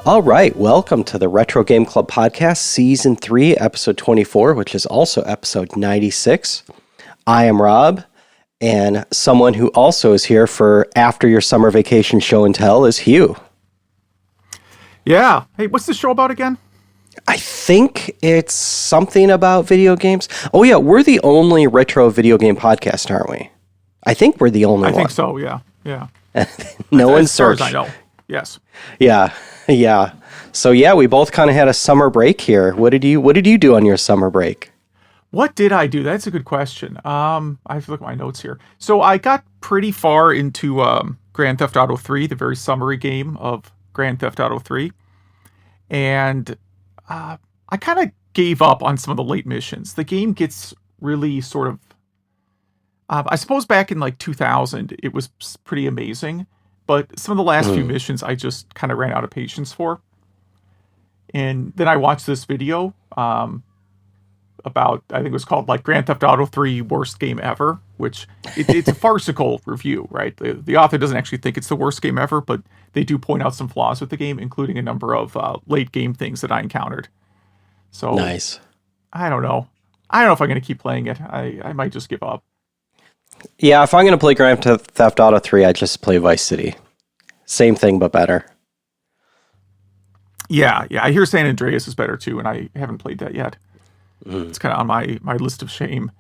All right, welcome to the Retro Game Club Podcast, Season 3, Episode 24, which is also Episode 96. I am Rob, and someone who also is here for After Your Summer Vacation Show and Tell is Hugh. Yeah. Hey, what's the show about again? I think it's something about video games. Oh, yeah, we're the only retro video game podcast, aren't we? I think we're the only one. I think so, yeah. No one searched. As far as I know, yes. Yeah. So, yeah, we both kind of had a summer break here. What did you do on your summer break? What did I do? That's a good question. I have to look at my notes here. So I got pretty far into Grand Theft Auto 3, the very summary game of Grand Theft Auto 3. And I kind of gave up on some of the late missions. The game gets really sort of... I suppose back in like 2000, it was pretty amazing. But some of the last few missions, I just kind of ran out of patience for. And then I watched this video about, I think it was called like Grand Theft Auto 3 Worst Game Ever, which it's a farcical review, right? The author doesn't actually think it's the worst game ever, but they do point out some flaws with the game, including a number of late game things that I encountered. So Nice. I don't know. I don't know if I'm going to keep playing it. I might just give up. Yeah, if I'm going to play Grand Theft Auto 3, I just play Vice City. Same thing, but better. Yeah. I hear San Andreas is better too, and I haven't played that yet. It's kind of on my list of shame.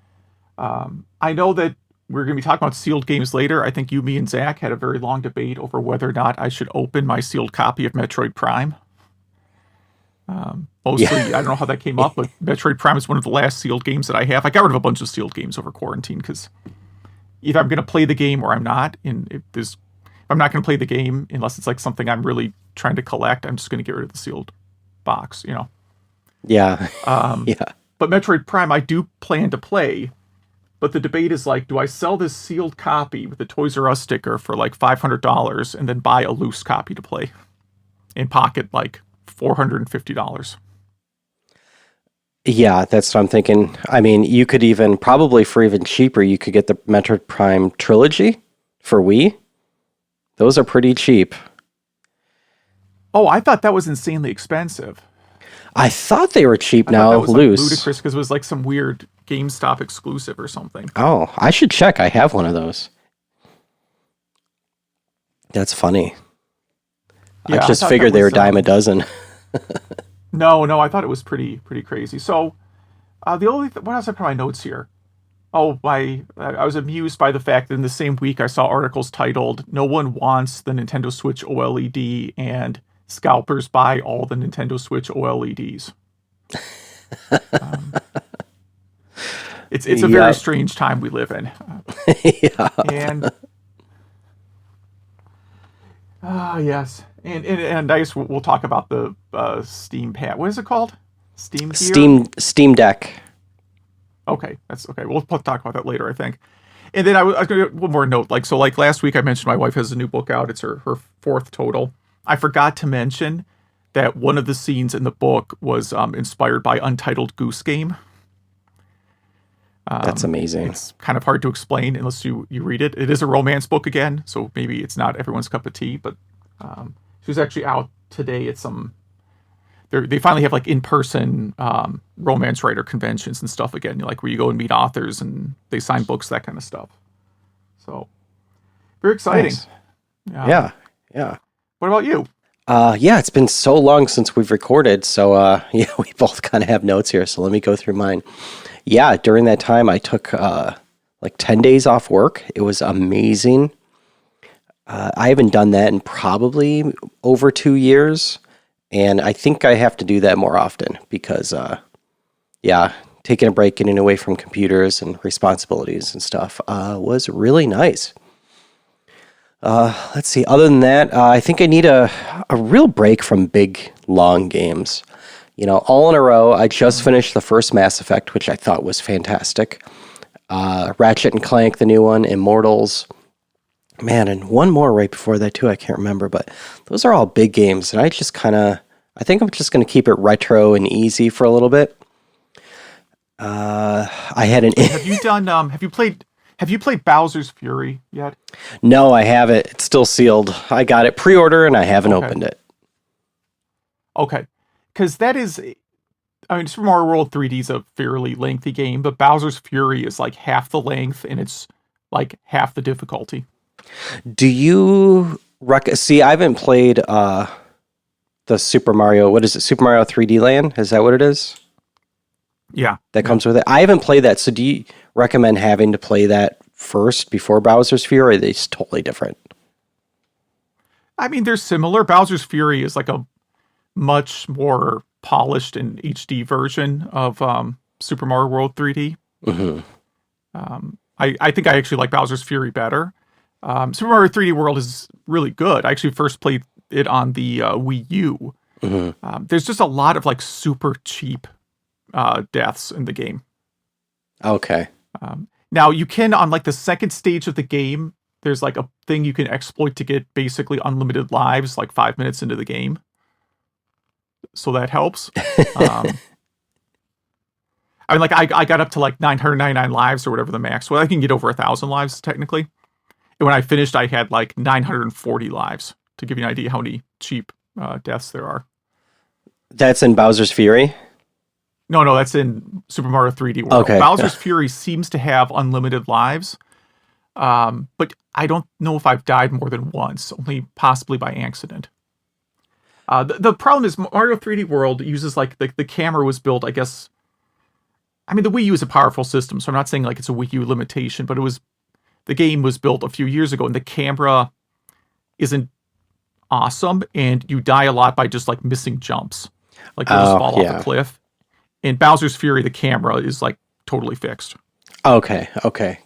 I know that we're going to be talking about sealed games later. I think you, me, and Zach had a very long debate over whether or not I should open my sealed copy of Metroid Prime. Mostly, I don't know how that came up, but Metroid Prime is one of the last sealed games that I have. I got rid of a bunch of sealed games over quarantine because either I'm going to play the game or I'm not. And if I'm not going to play the game unless it's like something I'm really trying to collect, I'm just going to get rid of the sealed box, you know? Yeah. Yeah. But Metroid Prime, I do plan to play. But the debate is like, do I sell this sealed copy with the Toys R Us sticker for like $500 and then buy a loose copy to play and pocket like $450? Yeah, that's what I'm thinking. I mean, you could even, probably for even cheaper, you could get the Metroid Prime trilogy for Wii. Those are pretty cheap. Oh, I thought that was insanely expensive. I thought they were cheap now, that was loose. Like ludicrous because it was like some weird GameStop exclusive or something. Oh, I should check. I have one of those. That's funny. Yeah, I just figured they were dime a dozen. No, I thought it was pretty crazy. So, the only what else I put in my notes here? Oh, I was amused by the fact that in the same week I saw articles titled "No one wants the Nintendo Switch OLED" and "Scalpers buy all the Nintendo Switch OLEDs." It's a very strange time we live in. Yeah. And yes. And I guess we'll talk about the Steam Pad. What is it called? Steam Gear? Steam Deck. Okay, that's okay. We'll talk about that later, I think. And then I was going to one more note. Like last week I mentioned my wife has a new book out. It's her fourth total. I forgot to mention that one of the scenes in the book was inspired by Untitled Goose Game. That's amazing. It's kind of hard to explain unless you read it. It is a romance book again, so maybe it's not everyone's cup of tea, but she was actually out today at some... They finally have like in-person romance writer conventions and stuff again, like where you go and meet authors and they sign books, that kind of stuff. So, very exciting. Nice. Yeah. What about you? Yeah, it's been so long since we've recorded, so yeah, we both kind of have notes here, so let me go through mine. Yeah, during that time, I took like 10 days off work. It was amazing. I haven't done that in probably over 2 years, and I think I have to do that more often because, yeah, taking a break, getting away from computers and responsibilities and stuff was really nice. Let's see. Other than that, I think I need a real break from big, long games. You know, all in a row. I just finished the first Mass Effect, which I thought was fantastic. Ratchet and Clank, the new one, Immortals. Man, and one more right before that too. I can't remember, but those are all big games, and I think I'm just going to keep it retro and easy for a little bit. I had an. Have you played Bowser's Fury yet? No, I haven't. It's still sealed. I got it pre-order and I haven't opened it. Okay. Because that is, I mean, Super Mario World 3D is a fairly lengthy game, but Bowser's Fury is like half the length and it's like half the difficulty. Do you see? I haven't played the Super Mario. What is it? Super Mario 3D Land? Is that what it is? Yeah. That comes with it. I haven't played that. So do you recommend having to play that first before Bowser's Fury? Or are they just totally different? I mean, they're similar. Bowser's Fury is like a much more polished and HD version of Super Mario World 3D. Mm-hmm. I think I actually like Bowser's Fury better. Super Mario 3D World is really good. I actually first played it on the Wii U. Mm-hmm. There's just a lot of like super cheap deaths in the game. Okay. Now you can, on like the second stage of the game, there's like a thing you can exploit to get basically unlimited lives like 5 minutes into the game. So that helps. I mean, like I got up to like 999 lives or whatever the max. Well, I can get over 1,000 lives technically. And when I finished, I had like 940 lives, to give you an idea how many cheap deaths there are. That's in Bowser's Fury? No, that's in Super Mario 3D World. Okay. Bowser's Fury seems to have unlimited lives, but I don't know if I've died more than once, only possibly by accident. The problem is Mario 3D World uses like the camera was built, I guess. I mean, the Wii U is a powerful system, so I'm not saying like it's a Wii U limitation, but the game was built a few years ago, and the camera isn't awesome, and you die a lot by just like missing jumps, like you just fall off a cliff. In Bowser's Fury, the camera is like totally fixed. Okay,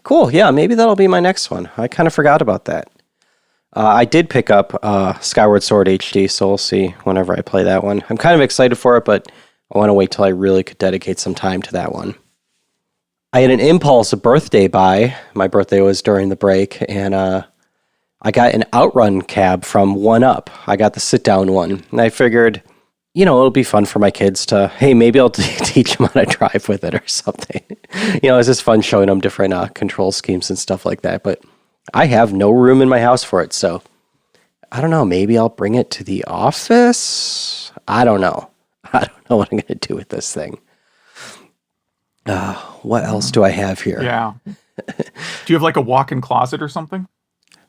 cool. Yeah, maybe that'll be my next one. I kind of forgot about that. I did pick up Skyward Sword HD, so we'll see whenever I play that one. I'm kind of excited for it, but I want to wait till I really could dedicate some time to that one. I had an impulse birthday buy. My birthday was during the break, and I got an Outrun cab from 1UP. I got the sit-down one, and I figured, it'll be fun for my kids to, hey, maybe I'll teach them how to drive with it or something. It's just fun showing them different control schemes and stuff like that, but I have no room in my house for it, so I don't know. Maybe I'll bring it to the office? I don't know. I don't know what I'm going to do with this thing. What else do I have here? Yeah. Do you have like a walk-in closet or something?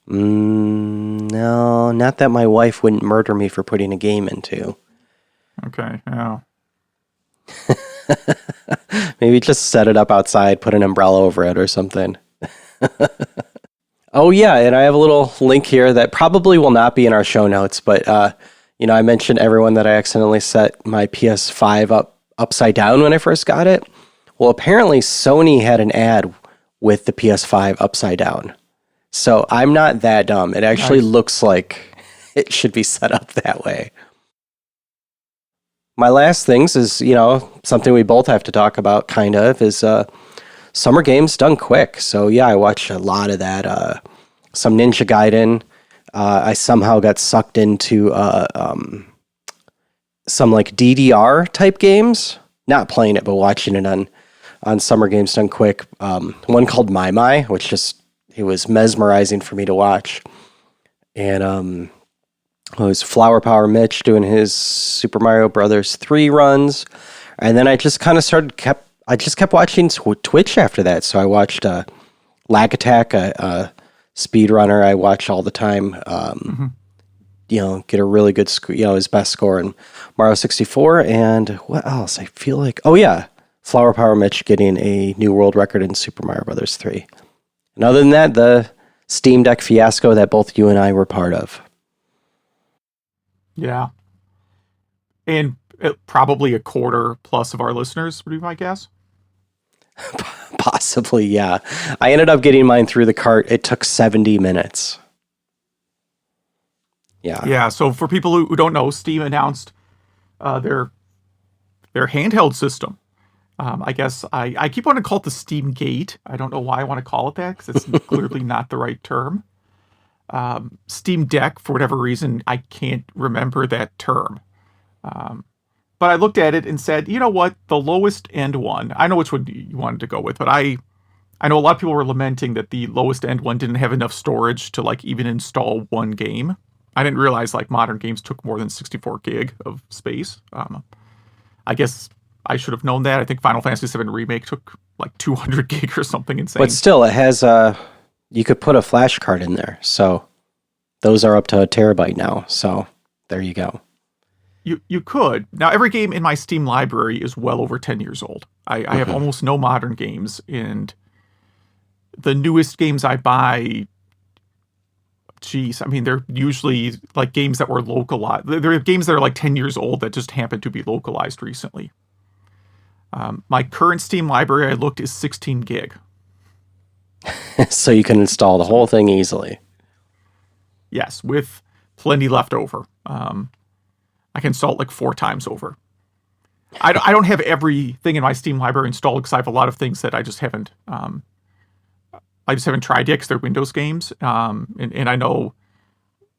No, not that my wife wouldn't murder me for putting a game into. Okay, yeah. Maybe just set it up outside, put an umbrella over it or something. Oh, yeah, and I have a little link here that probably will not be in our show notes, but, I mentioned everyone that I accidentally set my PS5 upside down when I first got it. Well, apparently Sony had an ad with the PS5 upside down. So I'm not that dumb. It actually looks like it should be set up that way. My last things is, something we both have to talk about, kind of, is summer games done quick. So, yeah, I watched a lot of that. Some Ninja Gaiden. I somehow got sucked into some, like, DDR-type games. Not playing it, but watching it on Summer Games Done Quick. One called My, which it was mesmerizing for me to watch. And it was Flower Power Mitch doing his Super Mario Brothers 3 runs. And then I just kind of kept watching Twitch after that. So I watched Lag Attack, a speedrunner I watch all the time, get a really good his best score in Mario 64. And what else? I feel like, Flower Power Mitch getting a new world record in Super Mario Brothers 3. And other than that, the Steam Deck fiasco that both you and I were part of. Yeah. And probably a quarter plus of our listeners would be my guess. Possibly, yeah. I ended up getting mine through the cart. It took 70 minutes. Yeah. Yeah, so for people who don't know, Steam announced their handheld system. I guess I keep wanting to call it the Steam Gate. I don't know why I want to call it that, because it's clearly not the right term. Steam Deck, for whatever reason, I can't remember that term. But I looked at it and said, you know what, the lowest end one, I know which one you wanted to go with, but I know a lot of people were lamenting that the lowest end one didn't have enough storage to like even install one game. I didn't realize like modern games took more than 64 gig of space. I guess I should have known that. I think Final Fantasy VII Remake took like 200 gig or something insane. But still, it has you could put a flash card in there, so those are up to a terabyte now. So there you go. You could. Now, every game in my Steam library is well over 10 years old. I have almost no modern games, and the newest games I buy, geez, I mean, they're usually like games that were localized. They're games that are like 10 years old that just happen to be localized recently. My current Steam library, I looked, is 16 gig. So you can install the whole thing easily. Yes, with plenty left over. I can install it like 4 times over. I don't have everything in my Steam library installed because I have a lot of things that I just haven't tried yet because they're Windows games. And I know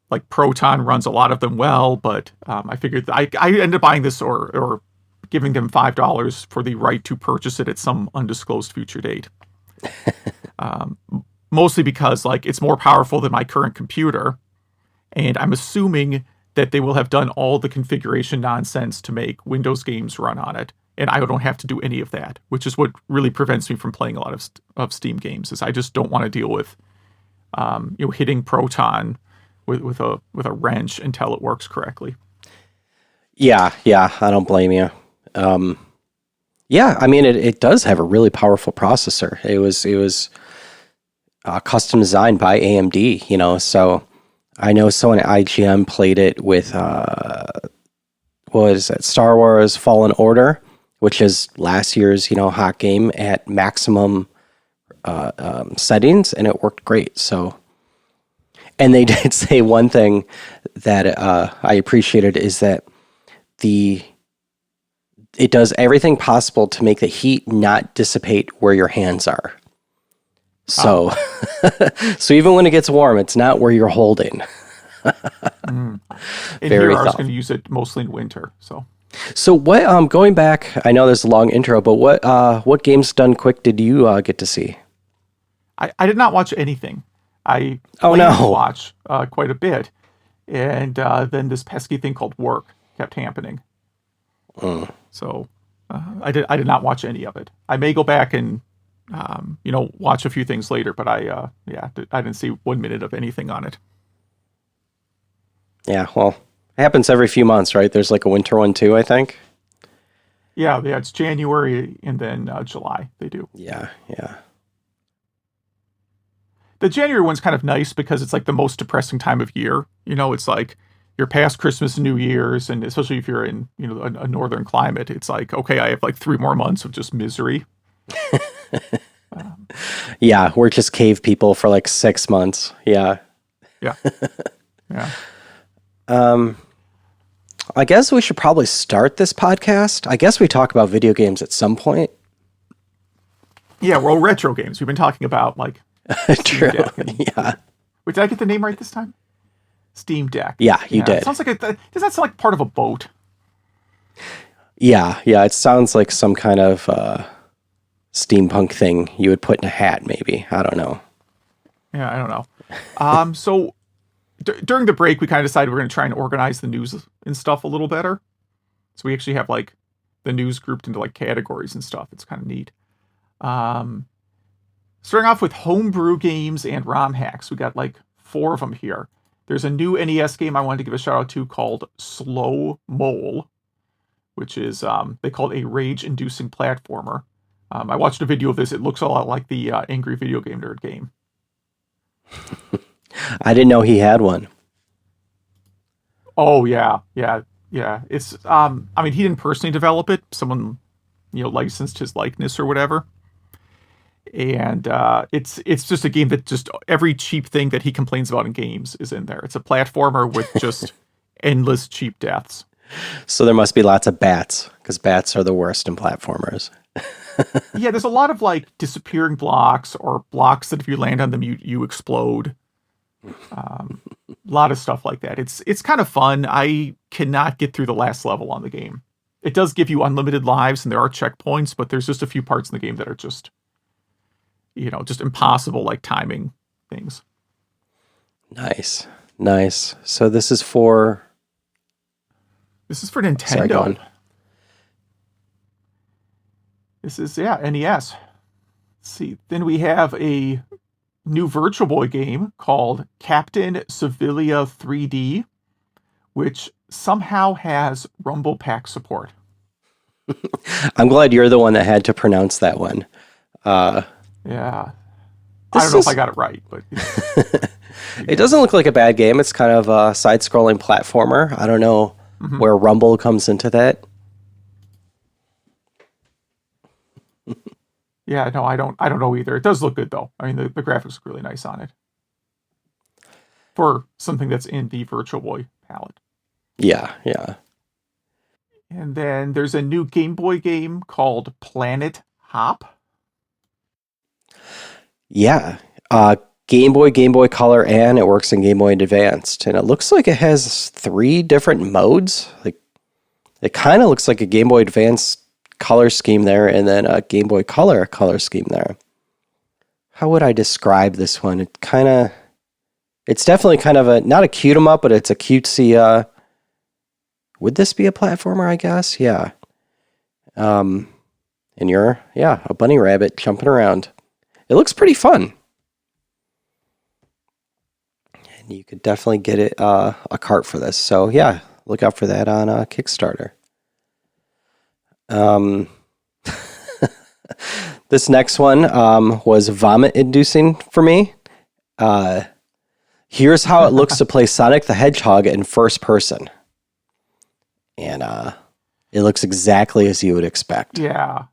like Proton runs a lot of them well, but I figured I ended up buying this or giving them $5 for the right to purchase it at some undisclosed future date. Mostly because like it's more powerful than my current computer, and I'm assuming that they will have done all the configuration nonsense to make Windows games run on it, and I don't have to do any of that, which is what really prevents me from playing a lot of Steam games. Is I just don't want to deal with hitting Proton with a wrench until it works correctly. Yeah, I don't blame you. Yeah, I mean it does have a really powerful processor. It was custom designed by AMD, so I know someone at IGN played it with what is it, Star Wars Fallen Order, which is last year's hot game at maximum settings, and it worked great. So, and they did say one thing that I appreciated is that it does everything possible to make the heat not dissipate where your hands are. So, so even when it gets warm, it's not where you're holding. And here I was going to use it mostly in winter. So what? Going back, I know there's a long intro, but what games done quick did you get to see? I did not watch anything. I watch quite a bit, and then this pesky thing called work kept happening. So I did not watch any of it. I may go back and watch a few things later, but I didn't see 1 minute of anything on it. Yeah, well, it happens every few months, right? There's like a winter one too, I think. Yeah, it's January and then July they do. Yeah. The January one's kind of nice because it's like the most depressing time of year. It's like you're past Christmas and New Year's, and especially if you're in a northern climate, it's like, okay, I have like 3 more months of just misery. Yeah, we're just cave people for like 6 months. Yeah. I guess we should probably start this podcast. I guess we talk about video games at some point. Yeah, well, retro games. We've been talking about like True. Yeah. Wait, did I get the name right this time? Steam Deck. Yeah, you did. It sounds like does that sound like part of a boat? Yeah. It sounds like some kind of steampunk thing you would put in a hat, maybe. I don't know. Yeah, I don't know. So during the break, we kind of decided we're going to try and organize the news and stuff a little better. So we actually have like the news grouped into like categories and stuff. It's kind of neat. Starting off with homebrew games and ROM hacks. We got like 4 of them here. There's a new NES game I wanted to give a shout out to called Slow Mole, which is they call it a rage-inducing platformer. I watched a video of this. It looks a lot like the Angry Video Game Nerd game. I didn't know he had one. Oh yeah. It's I mean, he didn't personally develop it. Someone licensed his likeness or whatever. And it's just a game that just every cheap thing that he complains about in games is in there. It's a platformer with just endless cheap deaths. So there must be lots of bats, because bats are the worst in platformers. Yeah, there's a lot of like disappearing blocks or blocks that if you land on them you explode. A lot of stuff like that. It's kind of fun. I cannot get through the last level on the game. It does give you unlimited lives and there are checkpoints, but there's just a few parts in the game that are just just impossible, like timing things. Nice. Nice. So this is for... This is for Nintendo. Sorry, go on. This is, NES. Let's see. Then we have a new Virtual Boy game called Captain Sevilla 3D, which somehow has Rumble Pack support. I'm glad you're the one that had to pronounce that one. Yeah. I don't know if I got it right, but... It doesn't look like a bad game. It's kind of a side-scrolling platformer. I don't know where Rumble comes into that. Yeah, no, I don't know either. It does look good, though. I mean, the graphics look really nice on it. For something that's in the Virtual Boy palette. Yeah. And then there's a new Game Boy game called Planet Hop. Yeah. Game Boy Color, and it works in Game Boy Advanced. And it looks like it has 3 different modes. Like, it kind of looks like a Game Boy Advance color scheme there, and then a Game Boy Color scheme there. How would I describe this one? It's definitely kind of not a cute 'em up, but it's a cutesy, would this be a platformer, I guess? Yeah. And you're, a bunny rabbit jumping around. It looks pretty fun. And you could definitely get it a cart for this. So yeah, look out for that on Kickstarter. This next one was vomit inducing for me. Here's how it looks to play Sonic the Hedgehog in first person. And it looks exactly as you would expect. Yeah.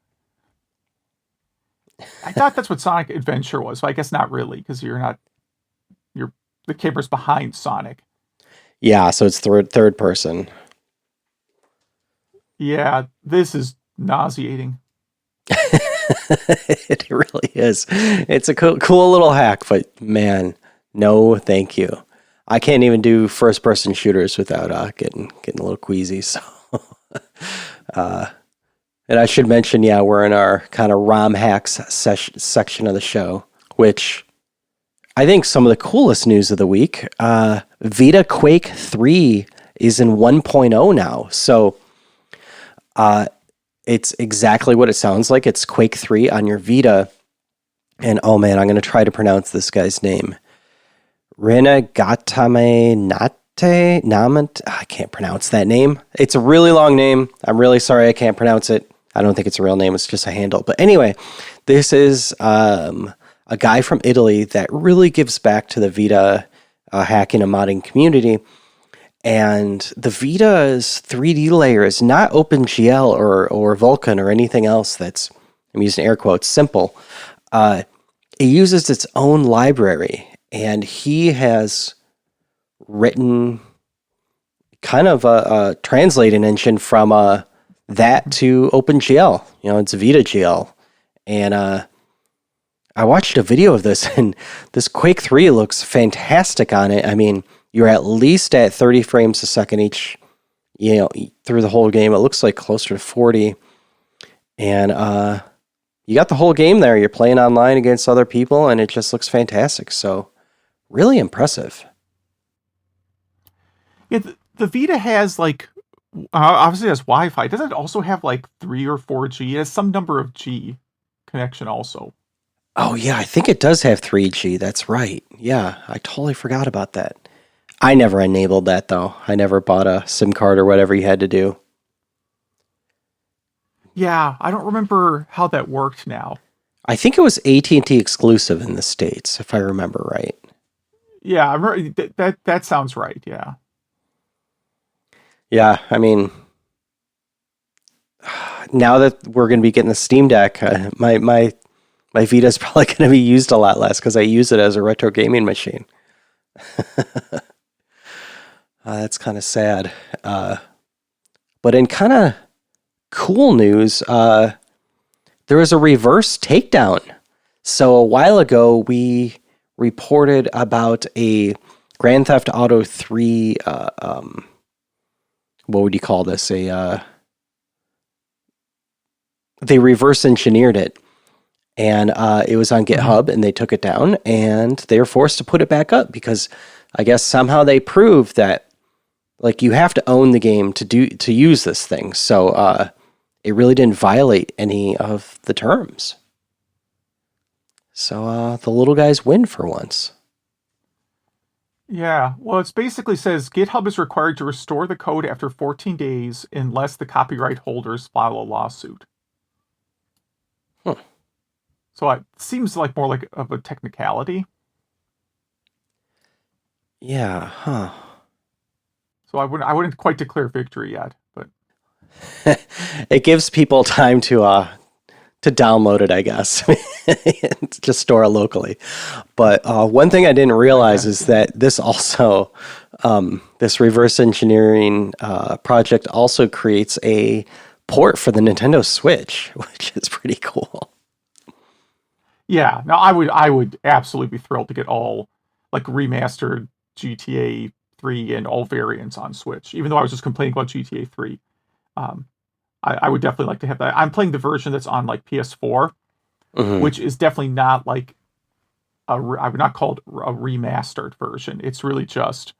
I thought that's what Sonic Adventure was, but I guess not really, because the camera's behind Sonic. Yeah, so it's third person. Yeah, this is nauseating. It really is. It's a cool little hack, but man, no thank you. I can't even do first person shooters without getting a little queasy. So, and I should mention, we're in our kind of ROM hacks section of the show, which I think some of the coolest news of the week. VitaQuakeIII is in 1.0 now, so it's exactly what it sounds like. It's Quake 3 on your Vita, and oh man, I'm going to try to pronounce this guy's name. Renegatame Namant. I can't pronounce that name. It's a really long name. I'm really sorry I can't pronounce it. I don't think it's a real name. It's just a handle. But anyway, this is a guy from Italy that really gives back to the Vita hacking and modding community. And the Vita's 3D layer is not OpenGL or Vulkan or anything else that's, I'm using air quotes, simple. It uses its own library. And he has written kind of a translating engine from that to OpenGL. It's VitaGL. And I watched a video of this, and this Quake 3 looks fantastic on it. I mean, you're at least at 30 frames a second each, through the whole game. It looks like closer to 40. And you got the whole game there. You're playing online against other people, and it just looks fantastic. So, really impressive. Yeah, the Vita has obviously has Wi-Fi. Doesn't it also have 3 or 4G? It has some number of G connection also. Oh yeah, I think it does have 3G. That's right. Yeah, I totally forgot about that. I never enabled that though. I never bought a SIM card or whatever you had to do. Yeah, I don't remember how that worked now. I think it was AT&T exclusive in the States, if I remember right. Yeah, I remember, that sounds right, yeah. Yeah, I mean, now that we're going to be getting the Steam Deck, my Vita is probably going to be used a lot less because I use it as a retro gaming machine. That's kind of sad. But in kind of cool news, there was a reverse takedown. So a while ago, we reported about a Grand Theft Auto 3, what would you call this? They reverse engineered it. And it was on GitHub, and they took it down, and they were forced to put it back up because I guess somehow they proved that like you have to own the game to use this thing. So it really didn't violate any of the terms. So the little guys win for once. Yeah, well, it basically says GitHub is required to restore the code after 14 days unless the copyright holders file a lawsuit. So it seems like more like of a technicality. Yeah, huh. So I wouldn't quite declare victory yet, but it gives people time to download it, I guess. Just store it locally. But one thing I didn't realize is that this also, this reverse engineering project also creates a port for the Nintendo Switch, which is pretty cool. yeah, no, I would absolutely be thrilled to get all like remastered GTA 3 and all variants on Switch. Even though I was just complaining about GTA 3, I would definitely like to have that. I'm playing the version that's on like PS4, which is definitely not like I would not call it a remastered version. It's really just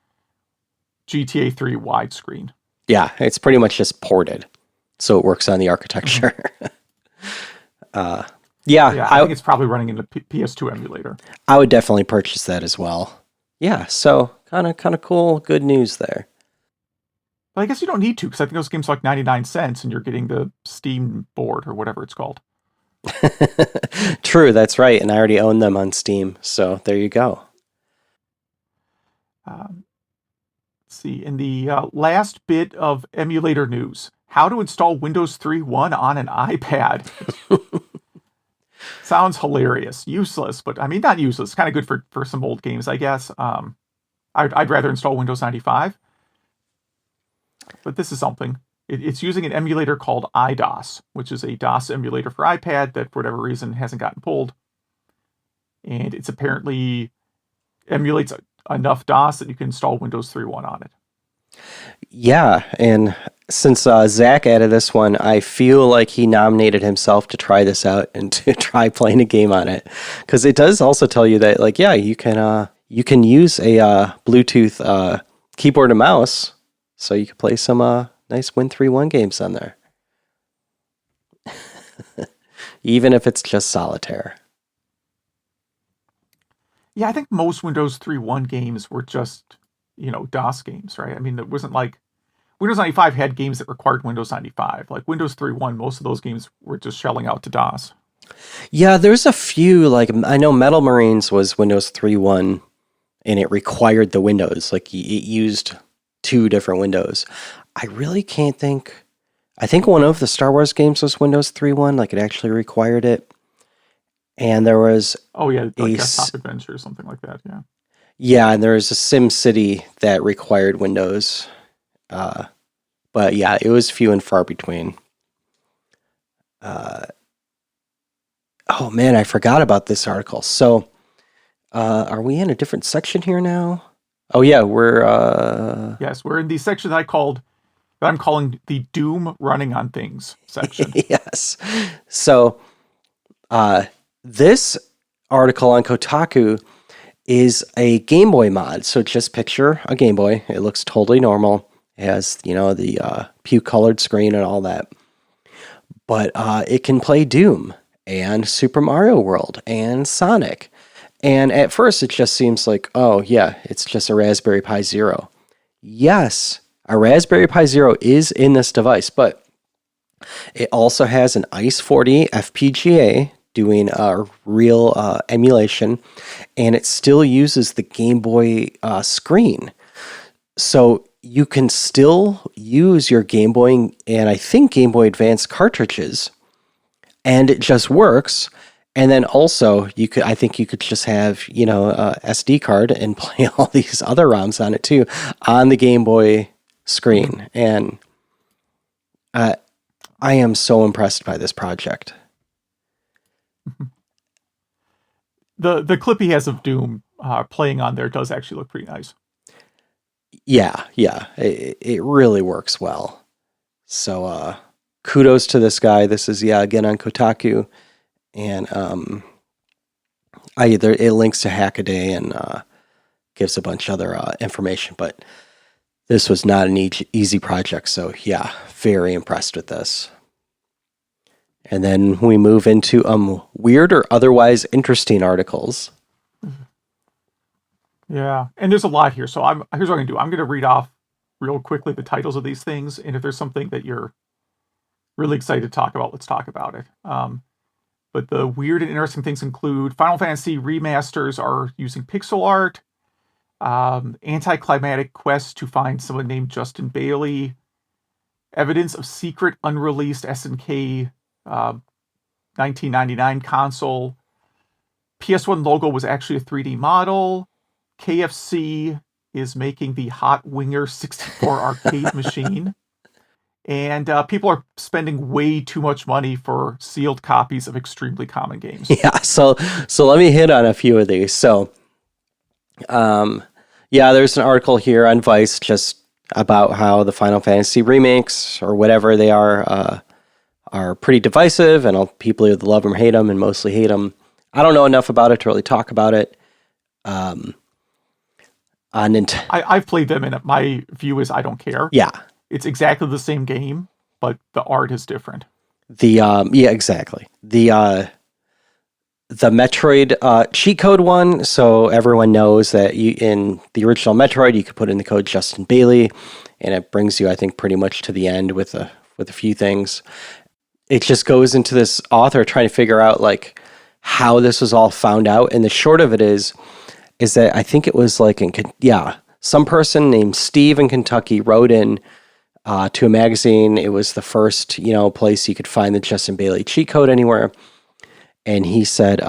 GTA 3 widescreen. Yeah, it's pretty much just ported, so it works on the architecture. Yeah, I think it's probably running in the PS2 emulator. I would definitely purchase that as well. Yeah, so kind of cool, good news there. But I guess you don't need to, because I think those games are like 99 cents and you're getting the Steam board or whatever it's called. True, that's right. And I already own them on Steam. So there you go. Let's see. In the last bit of emulator news, how to install Windows 3.1 on an iPad. Sounds hilarious. Useless, but I mean, not useless. Kind of good for some old games, I guess. I'd rather install Windows 95. But this is something. It's using an emulator called iDOS, which is a DOS emulator for iPad that, for whatever reason, hasn't gotten pulled. And it's apparently emulates enough DOS that you can install Windows 3.1 on it. Yeah, and since Zach added this one, I feel like he nominated himself to try this out and to try playing a game on it. Because it does also tell you that, like, yeah, you can use a Bluetooth keyboard and mouse, so you can play some nice Win 3.1 games on there. Even if it's just solitaire. Yeah, I think most Windows 3.1 games were just, DOS games, right? I mean, it wasn't like Windows 95 had games that required Windows 95. Like Windows 3.1, most of those games were just shelling out to DOS. Yeah, there's a few, like, I know Metal Marines was Windows 3.1, and it required the Windows. Like, it used 2 different Windows. I really can't think. I think one of the Star Wars games was Windows 3.1, like it actually required it. And there was like Desktop Adventure or something like that, yeah. Yeah, and there was a Sim City that required Windows. But yeah, it was few and far between. Oh man, I forgot about this article. So, are we in a different section here now? Oh yeah, we're Yes, we're in the section that I'm calling the Doom Running on Things section. Yes. So, this article on Kotaku is a Game Boy mod. So just picture a Game Boy. It looks totally normal. It has, the puke colored screen and all that. But it can play Doom and Super Mario World and Sonic. And at first it just seems like, oh yeah, it's just a Raspberry Pi Zero. Yes, a Raspberry Pi Zero is in this device, but it also has an ICE40 FPGA doing real emulation, and it still uses the Game Boy screen. So you can still use your Game Boy and I think Game Boy Advance cartridges, and it just works. And then also, I think you could just have, a SD card and play all these other ROMs on it too, on the Game Boy screen. And I am so impressed by this project. The clip he has of Doom playing on there does actually look pretty nice. Yeah, it really works well. So kudos to this guy. This is again on Kotaku, and it links to Hackaday and gives a bunch of other information, but this was not an easy project. So yeah, very impressed with this. And then we move into weird or otherwise interesting articles. Yeah, and there's a lot here. So here's what I'm going to do. I'm going to read off real quickly the titles of these things, and if there's something that you're really excited to talk about, let's talk about it. But the weird and interesting things include Final Fantasy remasters are using pixel art, anticlimactic quest to find someone named Justin Bailey, evidence of secret unreleased SNK 1999 console, PS1 logo was actually a 3D model, KFC is making the Hot Winger 64 arcade machine, and people are spending way too much money for sealed copies of extremely common games. Yeah, so let me hit on a few of these. So, yeah, there's an article here on Vice just about how the Final Fantasy remakes, or whatever they are pretty divisive, and people either love them or hate them, and mostly hate them. I don't know enough about it to really talk about it. I've played them, and my view is I don't care. Yeah. It's exactly the same game, but the art is different. Yeah, exactly. The Metroid cheat code one, so everyone knows that in the original Metroid, you could put in the code Justin Bailey, and it brings you, I think, pretty much to the end with a few things. It just goes into this author trying to figure out like how this was all found out, and the short of it is that I think it was like some person named Steve in Kentucky wrote in to a magazine. It was the first place you could find the Justin Bailey cheat code anywhere. And he said,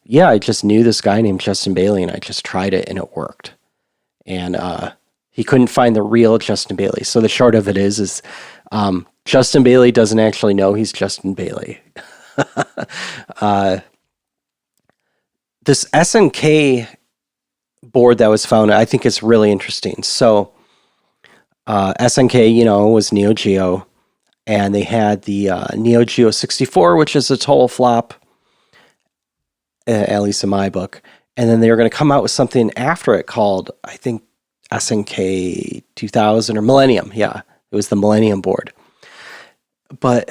yeah, I just knew this guy named Justin Bailey, and I just tried it, and it worked. And he couldn't find the real Justin Bailey. So the short of it is Justin Bailey doesn't actually know he's Justin Bailey. This SNK board that was found, I think it's really interesting. So SNK, was Neo Geo, and they had the Neo Geo 64, which is a total flop, at least in my book. And then they were going to come out with something after it called, I think, SNK 2000 or Millennium. Yeah, it was the Millennium board. But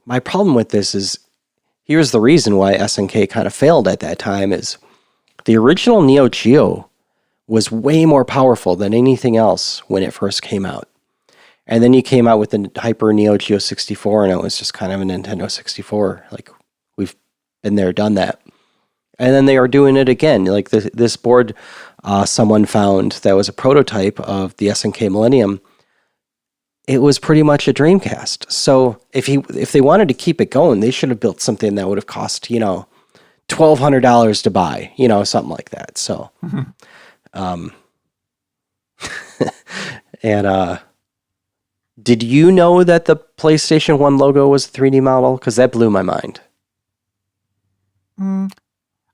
my problem with this is, here's the reason why SNK kind of failed at that time, is the original Neo Geo was way more powerful than anything else when it first came out. And then you came out with the Hyper Neo Geo 64, and it was just kind of a Nintendo 64. Like, we've been there, done that. And then they are doing it again. Like this board, someone found that was a prototype of the SNK Millennium. It was pretty much a Dreamcast. So if they wanted to keep it going, they should have built something that would have cost, $1,200 to buy, something like that. So, and did you know that the PlayStation 1 logo was a 3D model? Because that blew my mind.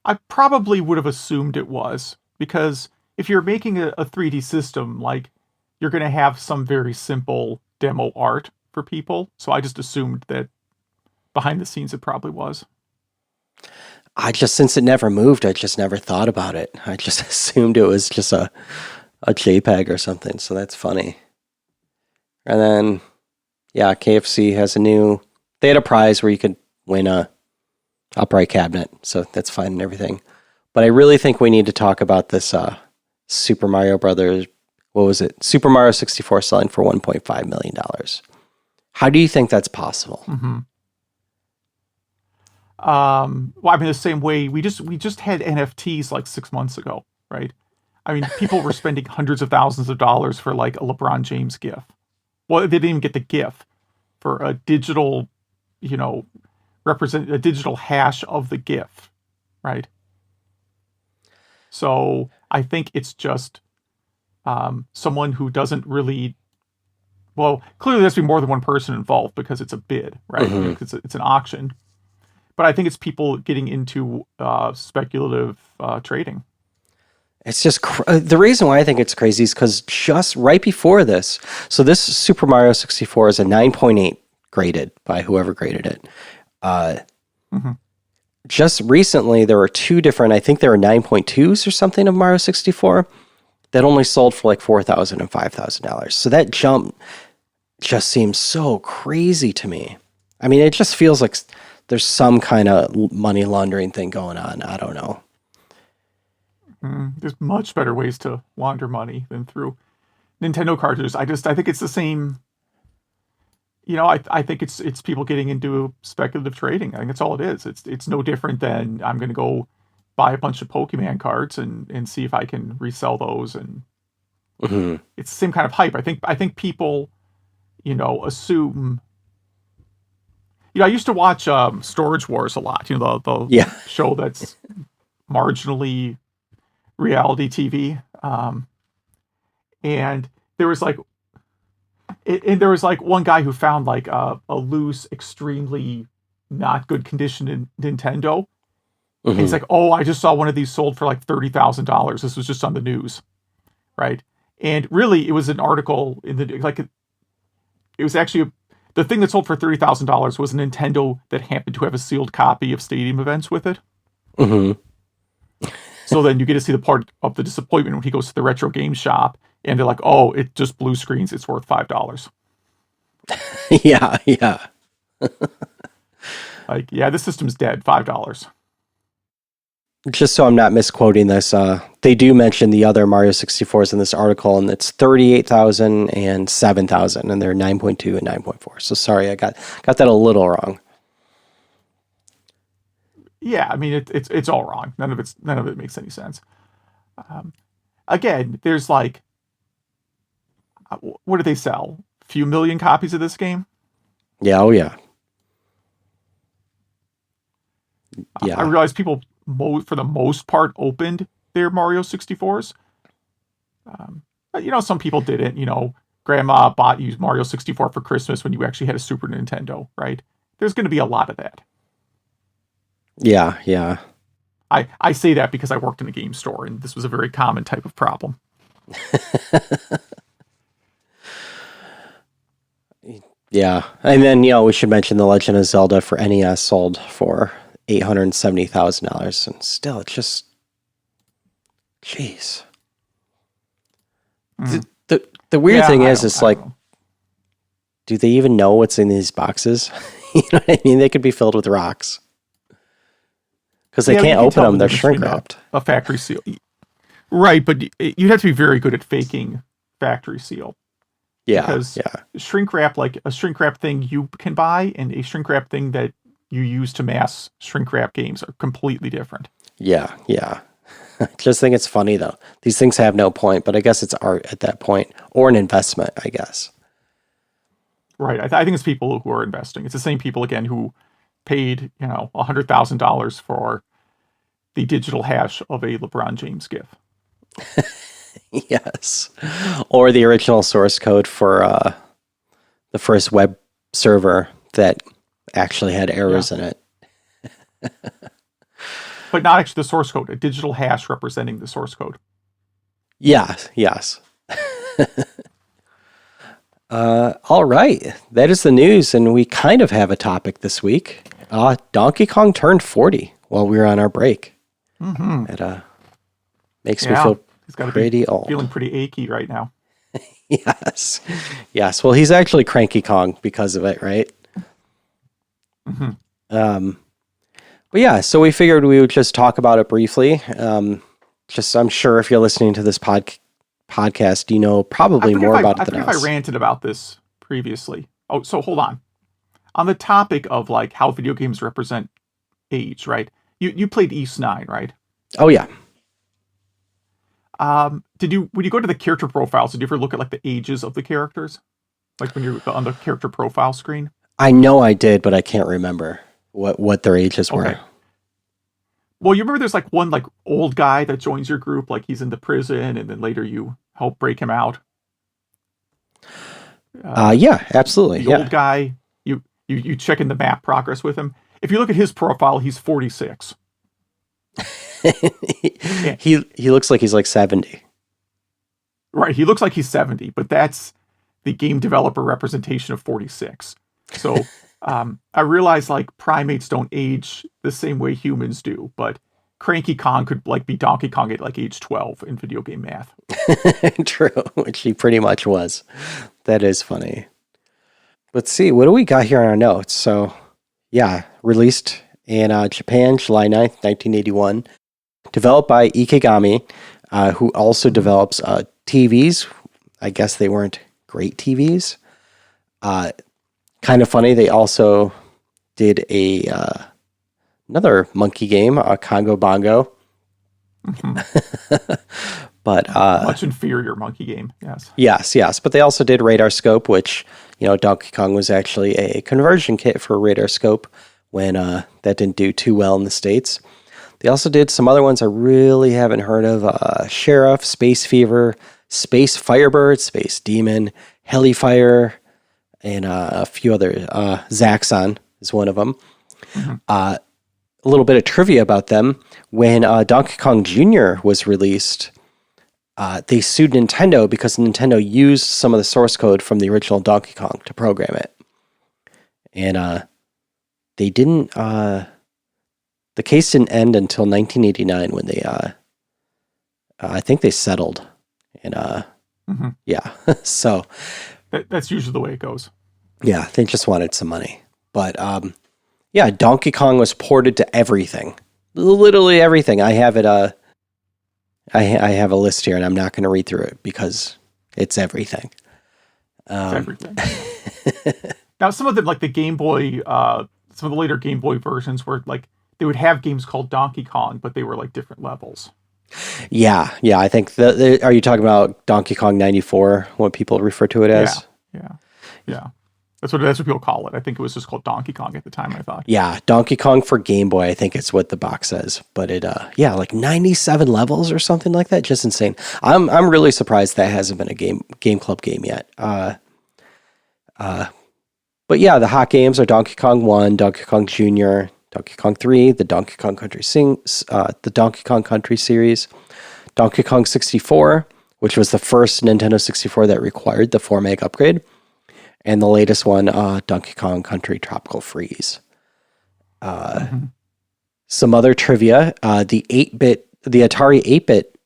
I probably would have assumed it was, because if you're making a 3D system, like, you're going to have some very simple demo art for people. So I just assumed that behind the scenes it probably was. Since it never moved, I just never thought about it. I just assumed it was just a JPEG or something. So that's funny. And then, yeah, KFC has they had a prize where you could win a upright cabinet. So that's fine and everything. But I really think we need to talk about this Super Mario Brothers. What was it? Super Mario 64 selling for $1.5 million. How do you think that's possible? Mm-hmm. Well, the same way we just had NFTs like 6 months ago, right? People were spending hundreds of thousands of dollars for like a LeBron James GIF. Well, they didn't even get the GIF for a digital, represent a digital hash of the GIF, right? So I think it's just someone who doesn't really. Well, clearly there's to be more than one person involved because it's a bid, right? Mm-hmm. It's an auction. But I think it's people getting into speculative trading. It's just the reason why I think it's crazy is because just right before this, so this Super Mario 64 is a 9.8 graded by whoever graded it. Just recently, there were two different, I think there were 9.2s or something of Mario 64. that only sold for like $4,000 and $5,000. So that jump just seems so crazy to me. I mean, it just feels like there's some kind of money laundering thing going on. I don't know. There's much better ways to launder money than through Nintendo cartridges. I think it's the same. I think it's people getting into speculative trading. I think that's all it is. It's no different than I'm going to go buy a bunch of Pokemon cards and see if I can resell those. And it's the same kind of hype. I think people, assume. I used to watch Storage Wars a lot. The show that's marginally reality TV. And there was like. There was like one guy who found like a loose, extremely not good condition Nintendo. And he's like, "Oh, I just saw one of these sold for like $30,000. This was just on the news, right?" And really, it was an article in it was actually the thing that sold for $30,000 was a Nintendo that happened to have a sealed copy of Stadium Events with it. So then you get to see the part of the disappointment when he goes to the retro game shop. And they're like, "Oh, it just blue screens. It's worth $5." Yeah. Like, yeah, this system's dead. $5. Just so I'm not misquoting this, they do mention the other Mario 64s in this article, and it's 38,000 and 7,000, and they're 9.2 and 9.4. So sorry, I got that a little wrong. Yeah, I mean it's all wrong. None of it makes any sense. Again, there's like. What do they sell? A few million copies of this game? Yeah, oh yeah. Yeah. I realize people, for the most part, opened their Mario 64s. But, some people didn't. Grandma bought you Mario 64 for Christmas when you actually had a Super Nintendo, right? There's going to be a lot of that. Yeah. I say that because I worked in a game store, and this was a very common type of problem. Yeah, and then we should mention the Legend of Zelda for NES sold for $870,000, and still, it's just, jeez. The weird thing is, it's like, do they even know what's in these boxes? You know what I mean? They could be filled with rocks because they can't open them; they're shrink wrapped. A factory seal, right? But you'd have to be very good at faking factory seal. Yeah, because shrink wrap, like a shrink wrap thing you can buy and a shrink wrap thing that you use to mass shrink wrap games are completely different. Yeah. I just think it's funny though. These things have no point, but I guess it's art at that point, or an investment, I guess. Right. I think it's people who are investing. It's the same people again who paid $100,000 for the digital hash of a LeBron James GIF. Yes. Or the original source code for the first web server that actually had errors in it. But not actually the source code, a digital hash representing the source code. Yes. All right. That is the news, and we kind of have a topic this week. Donkey Kong turned 40 while we were on our break. It makes me feel he's got to pretty old. Feeling pretty achy right now. Yes. Well, he's actually Cranky Kong because of it, right? But yeah, so we figured we would just talk about it briefly. I'm sure if you're listening to this podcast, you know probably more about it than us. I think I ranted about this previously. Oh, so hold on. On the topic of like how video games represent age, right? You played East 9, right? Oh yeah. When you go to the character profiles, did you ever look at like the ages of the characters? Like when you're on the character profile screen? I know I did, but I can't remember what their ages were. Well, you remember there's like one like old guy that joins your group, like he's in the prison, and then later you help break him out. Yeah, absolutely. The old guy, you check in the map progress with him. If you look at his profile, he's 46. He looks like he's like 70. Right, he looks like he's 70, but that's the game developer representation of 46. So I realize like primates don't age the same way humans do, but Cranky Kong could like be Donkey Kong at like age 12 in video game math. True, which he pretty much was. That is funny. Let's see, what do we got here on our notes? So, yeah, released in Japan, July 9th, 1981. Developed by Ikegami, who also develops TVs. I guess they weren't great TVs. Kind of funny, they also did another monkey game, Congo Bongo. But much inferior monkey game, yes. Yes. But they also did Radar Scope, which, Donkey Kong was actually a conversion kit for Radar Scope when that didn't do too well in the States. They also did some other ones I really haven't heard of. Sheriff, Space Fever, Space Firebird, Space Demon, Helifire, and a few other. Zaxxon is one of them. A little bit of trivia about them. When Donkey Kong Jr. was released, they sued Nintendo because Nintendo used some of the source code from the original Donkey Kong to program it. And they didn't... the case didn't end until 1989 when they... I think they settled. And yeah, so... That's usually the way it goes. Yeah, they just wanted some money. But yeah, Donkey Kong was ported to everything. Literally everything. I have it... I have a list here, and I'm not going to read through it because it's everything. It's everything. Now, some of them, like the Game Boy, some of the later Game Boy versions were like, they would have games called Donkey Kong, but they were like different levels. Yeah. I think are you talking about Donkey Kong 94? What people refer to it as? Yeah. That's what people call it. I think it was just called Donkey Kong at the time, I thought. Yeah, Donkey Kong for Game Boy, I think it's what the box says. But it, like 97 levels or something like that. Just insane. I'm really surprised that hasn't been a Game Club game yet. But yeah, the hot games are Donkey Kong 1, Donkey Kong Jr., Donkey Kong 3, the Donkey Kong Country series, Donkey Kong 64, which was the first Nintendo 64 that required the 4 meg upgrade. And the latest one, Donkey Kong Country Tropical Freeze. Some other trivia: the Atari 8-bit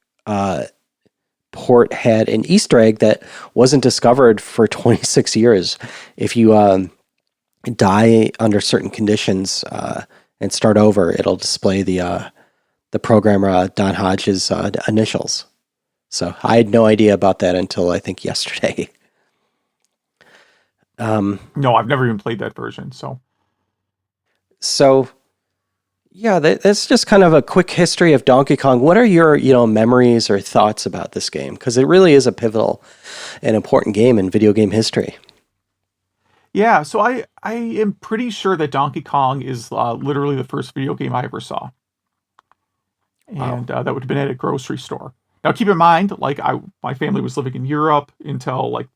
port had an Easter egg that wasn't discovered for 26 years. If you die under certain conditions and start over, it'll display the programmer Don Hodge's initials. So I had no idea about that until I think yesterday. No, I've never even played that version. So yeah, that's just kind of a quick history of Donkey Kong. What are your memories or thoughts about this game? Because it really is a pivotal and important game in video game history. Yeah, so I am pretty sure that Donkey Kong is literally the first video game I ever saw. And that would have been at a grocery store. Now, keep in mind, like my family was living in Europe until like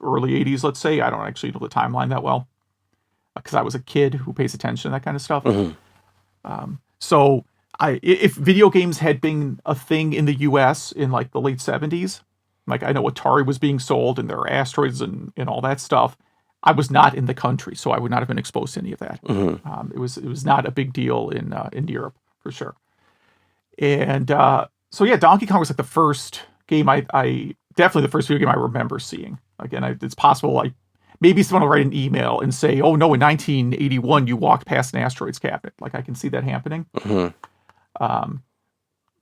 early 80s, let's say. I don't actually know the timeline that well because I was a kid who pays attention to that kind of stuff. So if video games had been a thing in the US in like the late 70s, like I know Atari was being sold and there are asteroids and all that stuff, I was not in the country, so I would not have been exposed to any of that. It was not a big deal in Europe for sure. And so yeah, Donkey Kong was like the first game I definitely the first video game I remember seeing. Again, it's possible like maybe someone will write an email and say, "Oh no, in 1981 you walked past an asteroids cabinet." Like I can see that happening.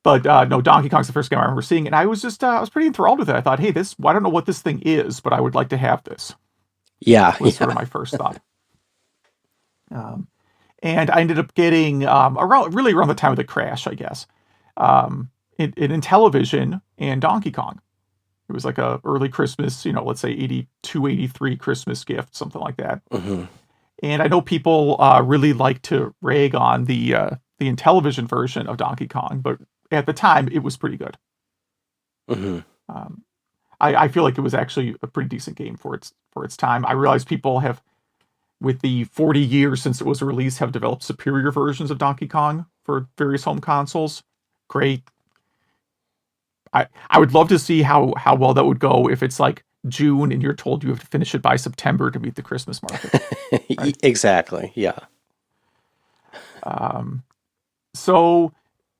But no, Donkey Kong's the first game I remember seeing, and I was pretty enthralled with it. I thought, hey, I don't know what this thing is, but I would like to have this. Yeah, was sort of my first thought. And I ended up getting around the time of the crash, I guess, in Intellivision and Donkey Kong. It was like a early Christmas, let's say 82, 83 Christmas gift, something like that. And I know people really like to rag on the Intellivision version of Donkey Kong, but at the time it was pretty good. I feel like it was actually a pretty decent game for its time. I realize people have, with the 40 years since it was released, have developed superior versions of Donkey Kong for various home consoles. Great. I would love to see how well that would go if it's like June and you're told you have to finish it by September to meet the Christmas market. Right? Exactly. Yeah. So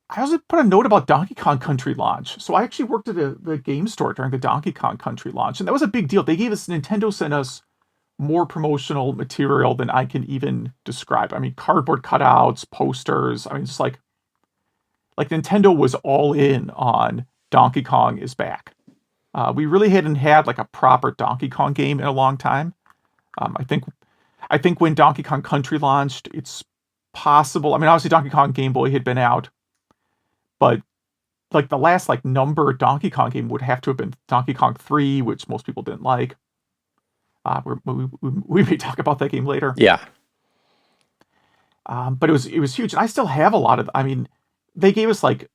I also put a note about Donkey Kong Country launch. So I actually worked at the game store during the Donkey Kong Country launch, and that was a big deal. Nintendo sent us more promotional material than I can even describe. I mean, cardboard cutouts, posters. I mean, just like Nintendo was all in on Donkey Kong is back. We really hadn't had like a proper Donkey Kong game in a long time. I think when Donkey Kong Country launched, it's possible. I mean, obviously Donkey Kong Game Boy had been out, but like the last like number Donkey Kong game would have to have been Donkey Kong 3, which most people didn't like. We may talk about that game later. Yeah. But it was huge, and I still have a lot of. I mean, they gave us like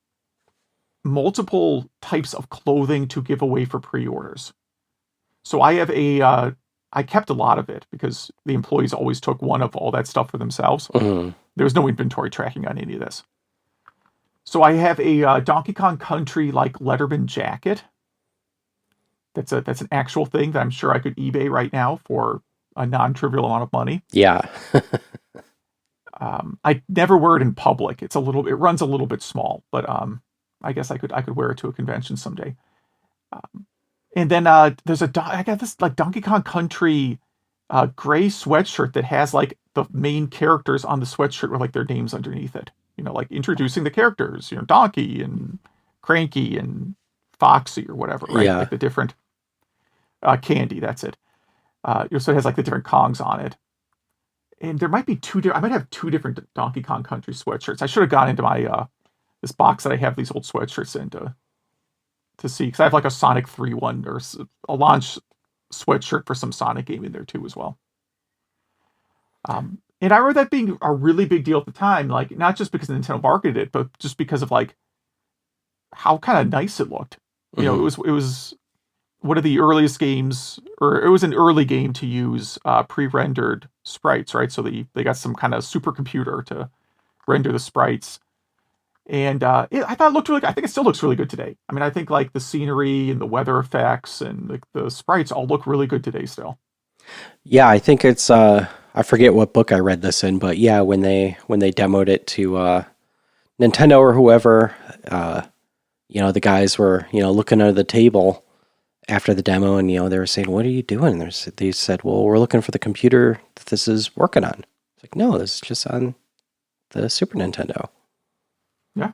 multiple types of clothing to give away for pre-orders. So I have I kept a lot of it because the employees always took one of all that stuff for themselves. Mm-hmm. There was no inventory tracking on any of this. So I have a Donkey Kong Country like Letterman jacket. That's an actual thing that I'm sure I could eBay right now for a non-trivial amount of money. Yeah. I never wear it in public. It runs a little bit small, but I guess I could wear it to a convention someday. And then I got this like Donkey Kong Country gray sweatshirt that has like the main characters on the sweatshirt with like their names underneath it. You know, like introducing the characters. You know, Donkey and Cranky and Foxy or whatever, right? Yeah. Like the different Candy. That's it. So it has like the different Kongs on it. And there might be I might have two different Donkey Kong Country sweatshirts. I should have gone into my this box that I have these old sweatshirts in to see, because I have like a Sonic 3 one or a launch sweatshirt for some Sonic game in there too as well. And I remember that being a really big deal at the time, like not just because Nintendo marketed it, but just because of like how kind of nice it looked. You know, it was one of the earliest games, or it was an early game to use pre-rendered sprites, right? So they got some kind of supercomputer to render the sprites. And I thought it looked really good. I think it still looks really good today. I mean, I think like the scenery and the weather effects and like the sprites all look really good today still. Yeah, I think it's I forget what book I read this in, but yeah, when they demoed it to Nintendo or whoever, you know, the guys were, you know, looking under the table after the demo, and you know, they were saying, "What are you doing?" They said, "Well, we're looking for the computer that this is working on." It's like, no, this is just on the Super Nintendo. Yeah.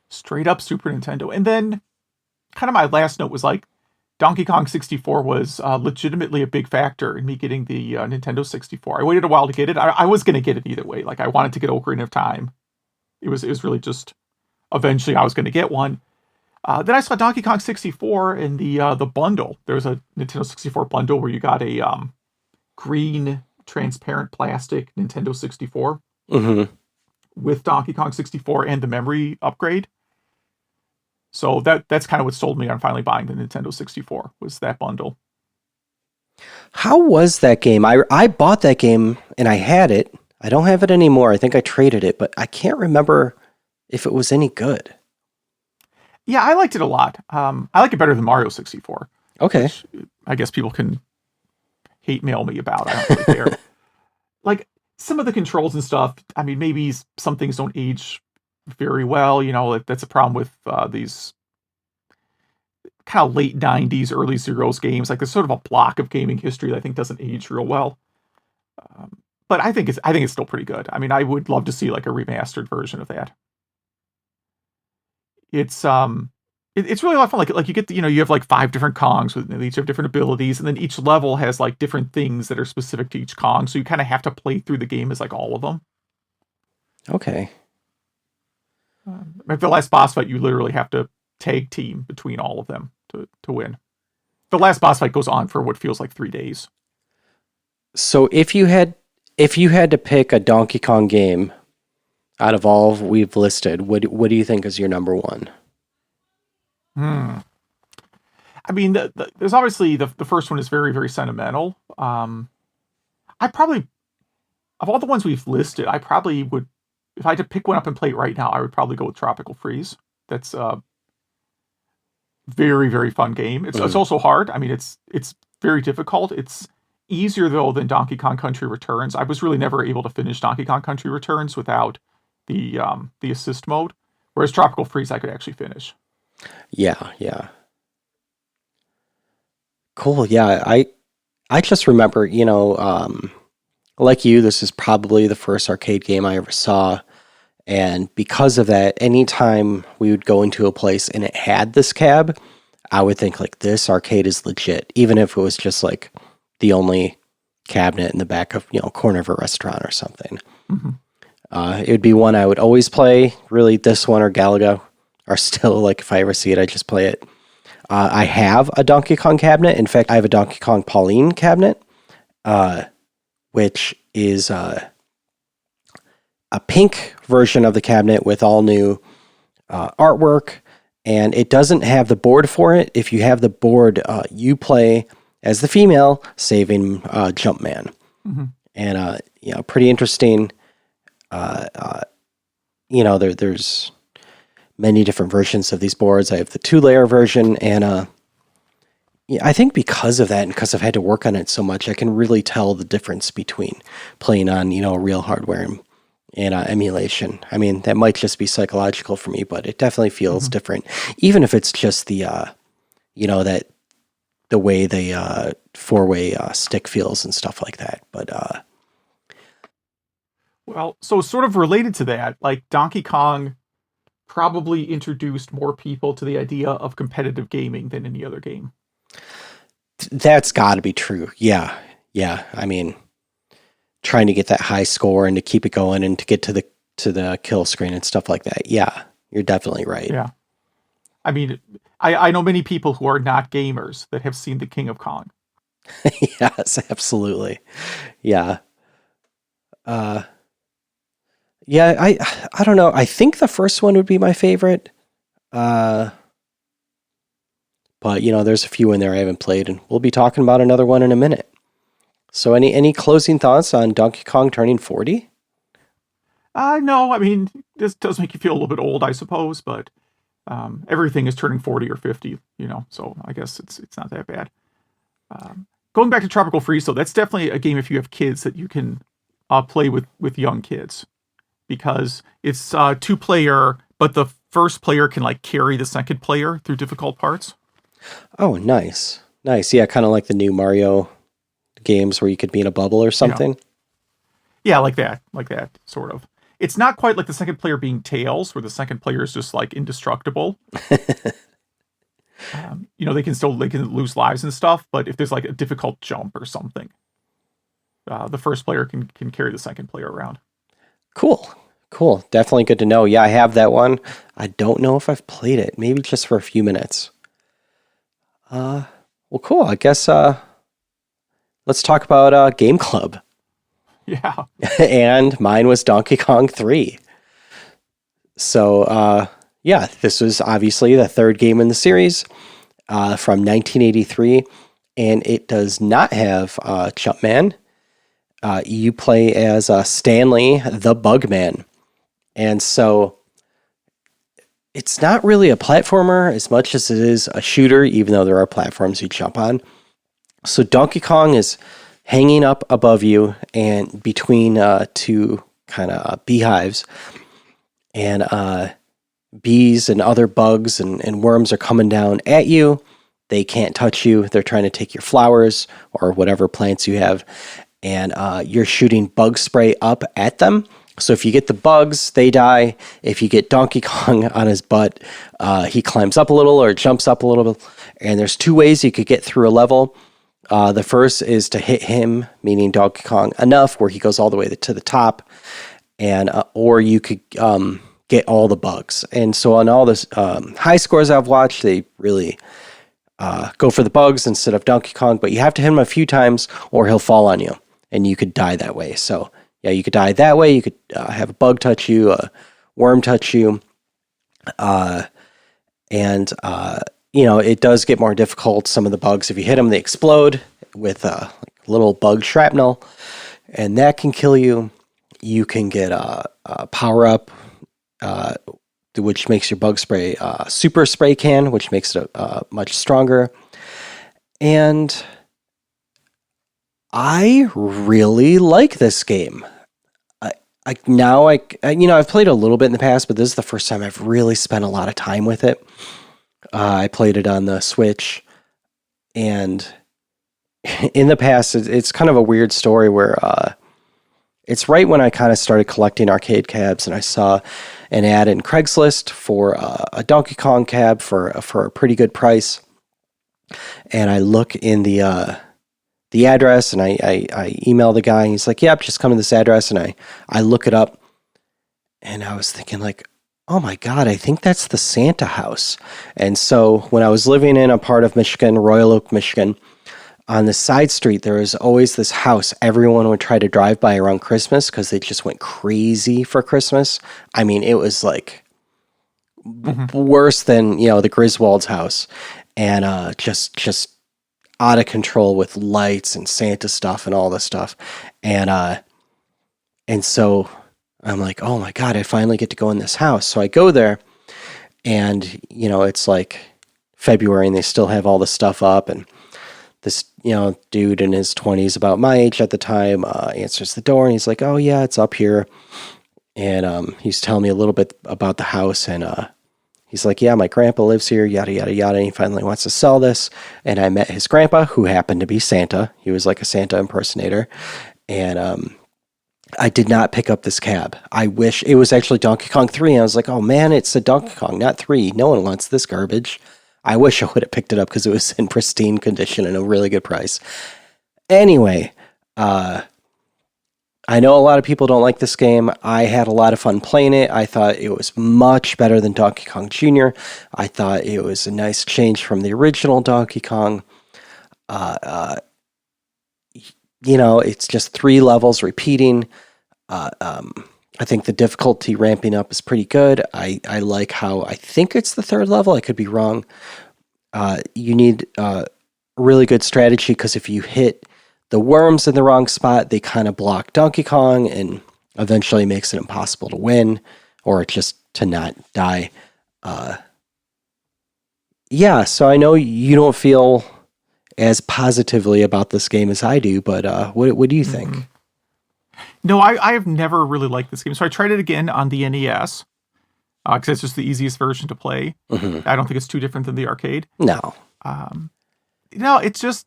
Straight up Super Nintendo. And then kind of my last note was like Donkey Kong 64 was legitimately a big factor in me getting the Nintendo 64. I waited a while to get it. I was going to get it either way. Like I wanted to get Ocarina of Time. It was really just eventually I was going to get one. Then I saw Donkey Kong 64 in the bundle. There was a Nintendo 64 bundle where you got a green transparent plastic Nintendo 64 with Donkey Kong 64 and the memory upgrade. So that's kind of what sold me on finally buying the Nintendo 64 was that bundle. How was that game? I bought that game and I had it. I don't have it anymore. I think I traded it, but I can't remember if it was any good. Yeah, I liked it a lot. I like it better than Mario 64. Okay. Which I guess people can hate mail me about. I don't really care. Like some of the controls and stuff, I mean, maybe some things don't age very well. You know, that's a problem with these kind of late 90s, early zeros games. Like there's sort of a block of gaming history that I think doesn't age real well. But I think it's still pretty good. I mean, I would love to see like a remastered version of that. It's really a lot of fun. Like you get you have like 5 different Kongs with each have different abilities, and then each level has like different things that are specific to each Kong. So you kind of have to play through the game as like all of them. Okay. At the last boss fight, you literally have to tag team between all of them to win. The last boss fight goes on for what feels like 3 days. So if you had to pick a Donkey Kong game out of all we've listed, what do you think is your number one? I mean, there's obviously the first one is very, very sentimental. I probably, of all the ones we've listed, I probably would, if I had to pick one up and play it right now, I would probably go with Tropical Freeze. That's a very, very fun game. It's also hard. I mean, it's very difficult. It's easier though than Donkey Kong Country Returns. I was really never able to finish Donkey Kong Country Returns without the assist mode, whereas Tropical Freeze I could actually finish. Yeah. Cool. Yeah, I just remember, like you, this is probably the first arcade game I ever saw. And because of that, anytime we would go into a place and it had this cab, I would think like this arcade is legit, even if it was just like the only cabinet in the back of, corner of a restaurant or something. Mm-hmm. It would be one I would always play. Really, this one or Galaga are still like, if I ever see it, I just play it. I have a Donkey Kong cabinet. In fact, I have a Donkey Kong Pauline cabinet, which is a pink version of the cabinet with all new artwork, and it doesn't have the board for it. If you have the board, you play as the female saving Jumpman. Mm-hmm. And pretty interesting. There's many different versions of these boards. I have the 2-layer version, and I think because of that, and because I've had to work on it so much, I can really tell the difference between playing on real hardware and emulation. I mean, that might just be psychological for me, but it definitely feels different, even if it's just the that the way the 4-way stick feels and stuff like that. But well, so sort of related to that, like Donkey Kong probably introduced more people to the idea of competitive gaming than any other game. That's got to be true. Yeah. I mean, trying to get that high score and to keep it going and to get to the kill screen and stuff like that. Yeah, you're definitely right. Yeah. I mean, I know many people who are not gamers that have seen The King of Kong. Yes, absolutely. Yeah. Yeah, I don't know. I think the first one would be my favorite. But there's a few in there I haven't played, and we'll be talking about another one in a minute. So any closing thoughts on Donkey Kong turning 40? No, I mean, this does make you feel a little bit old, I suppose, but everything is turning 40 or 50, so I guess it's not that bad. Going back to Tropical Freeze, though, that's definitely a game if you have kids that you can play with young kids, because it's 2-player, but the first player can carry the second player through difficult parts. Oh, nice. Yeah, kind of like the new Mario games where you could be in a bubble or something. Yeah, like that, sort of. It's not quite like the second player being Tails, where the second player is just indestructible. They can lose lives and stuff, but if there's a difficult jump or something, the first player can carry the second player around. Cool. Definitely good to know. Yeah, I have that one. I don't know if I've played it. Maybe just for a few minutes. Well, cool. I guess let's talk about Game Club. Yeah. And mine was Donkey Kong 3. So, this was obviously the third game in the series from 1983, and it does not have Jumpman. You play as Stanley the Bugman. And so it's not really a platformer as much as it is a shooter, even though there are platforms you jump on. So Donkey Kong is hanging up above you and between two kind of beehives. And bees and other bugs and worms are coming down at you. They can't touch you. They're trying to take your flowers or whatever plants you have. And you're shooting bug spray up at them. So if you get the bugs, they die. If you get Donkey Kong on his butt, he climbs up a little or jumps up a little bit. And there's 2 ways you could get through a level. The first is to hit him, meaning Donkey Kong, enough where he goes all the way to the top. And or you could get all the bugs. And so on all this high scores I've watched, they really go for the bugs instead of Donkey Kong. But you have to hit him a few times or he'll fall on you. And you could die that way. So yeah, you could die that way. You could have a bug touch you, a worm touch you. It does get more difficult. Some of the bugs, if you hit them, they explode with little bug shrapnel. And that can kill you. You can get a power up, which makes your bug spray super spray can, which makes it much stronger. And I really like this game. I've played a little bit in the past, but this is the first time I've really spent a lot of time with it. I played it on the Switch, and in the past, it's kind of a weird story where it's right when I kind of started collecting arcade cabs, and I saw an ad in Craigslist for a Donkey Kong cab for a pretty good price. And I look in the address, and I email the guy, and he's like, "Yep, just come to this address." And I look it up, and I was thinking like, "Oh my God, I think that's the Santa house." And so when I was living in a part of Michigan, Royal Oak, Michigan, on the side street, there was always this house everyone would try to drive by around Christmas because they just went crazy for Christmas. I mean, it was like worse than, the Griswold's house, and just out of control with lights and Santa stuff and all this stuff. And so I'm like, oh my God, I finally get to go in this house. So I go there, and, it's like February, and they still have all the stuff up, and this, dude in his 20s, about my age at the time, answers the door, and he's like, "Oh yeah, it's up here." And he's telling me a little bit about the house, and he's like, "Yeah, my grandpa lives here, yada, yada, yada." And he finally wants to sell this. And I met his grandpa, who happened to be Santa. He was like a Santa impersonator. And I did not pick up this cab. I wish it was actually Donkey Kong 3. And I was like, oh man, it's a Donkey Kong, not 3. No one wants this garbage. I wish I would have picked it up because it was in pristine condition and a really good price. Anyway, I know a lot of people don't like this game. I had a lot of fun playing it. I thought it was much better than Donkey Kong Jr. I thought it was a nice change from the original Donkey Kong. It's just 3 levels repeating. I think the difficulty ramping up is pretty good. I like how I think it's the 3rd level. I could be wrong. You need really good strategy because if you hit the worms in the wrong spot, they kind of block Donkey Kong and eventually makes it impossible to win or just to not die. So I know you don't feel as positively about this game as I do, but what do you think? Mm-hmm. No, I have never really liked this game. So I tried it again on the NES because it's just the easiest version to play. Mm-hmm. I don't think it's too different than the arcade. No. It's just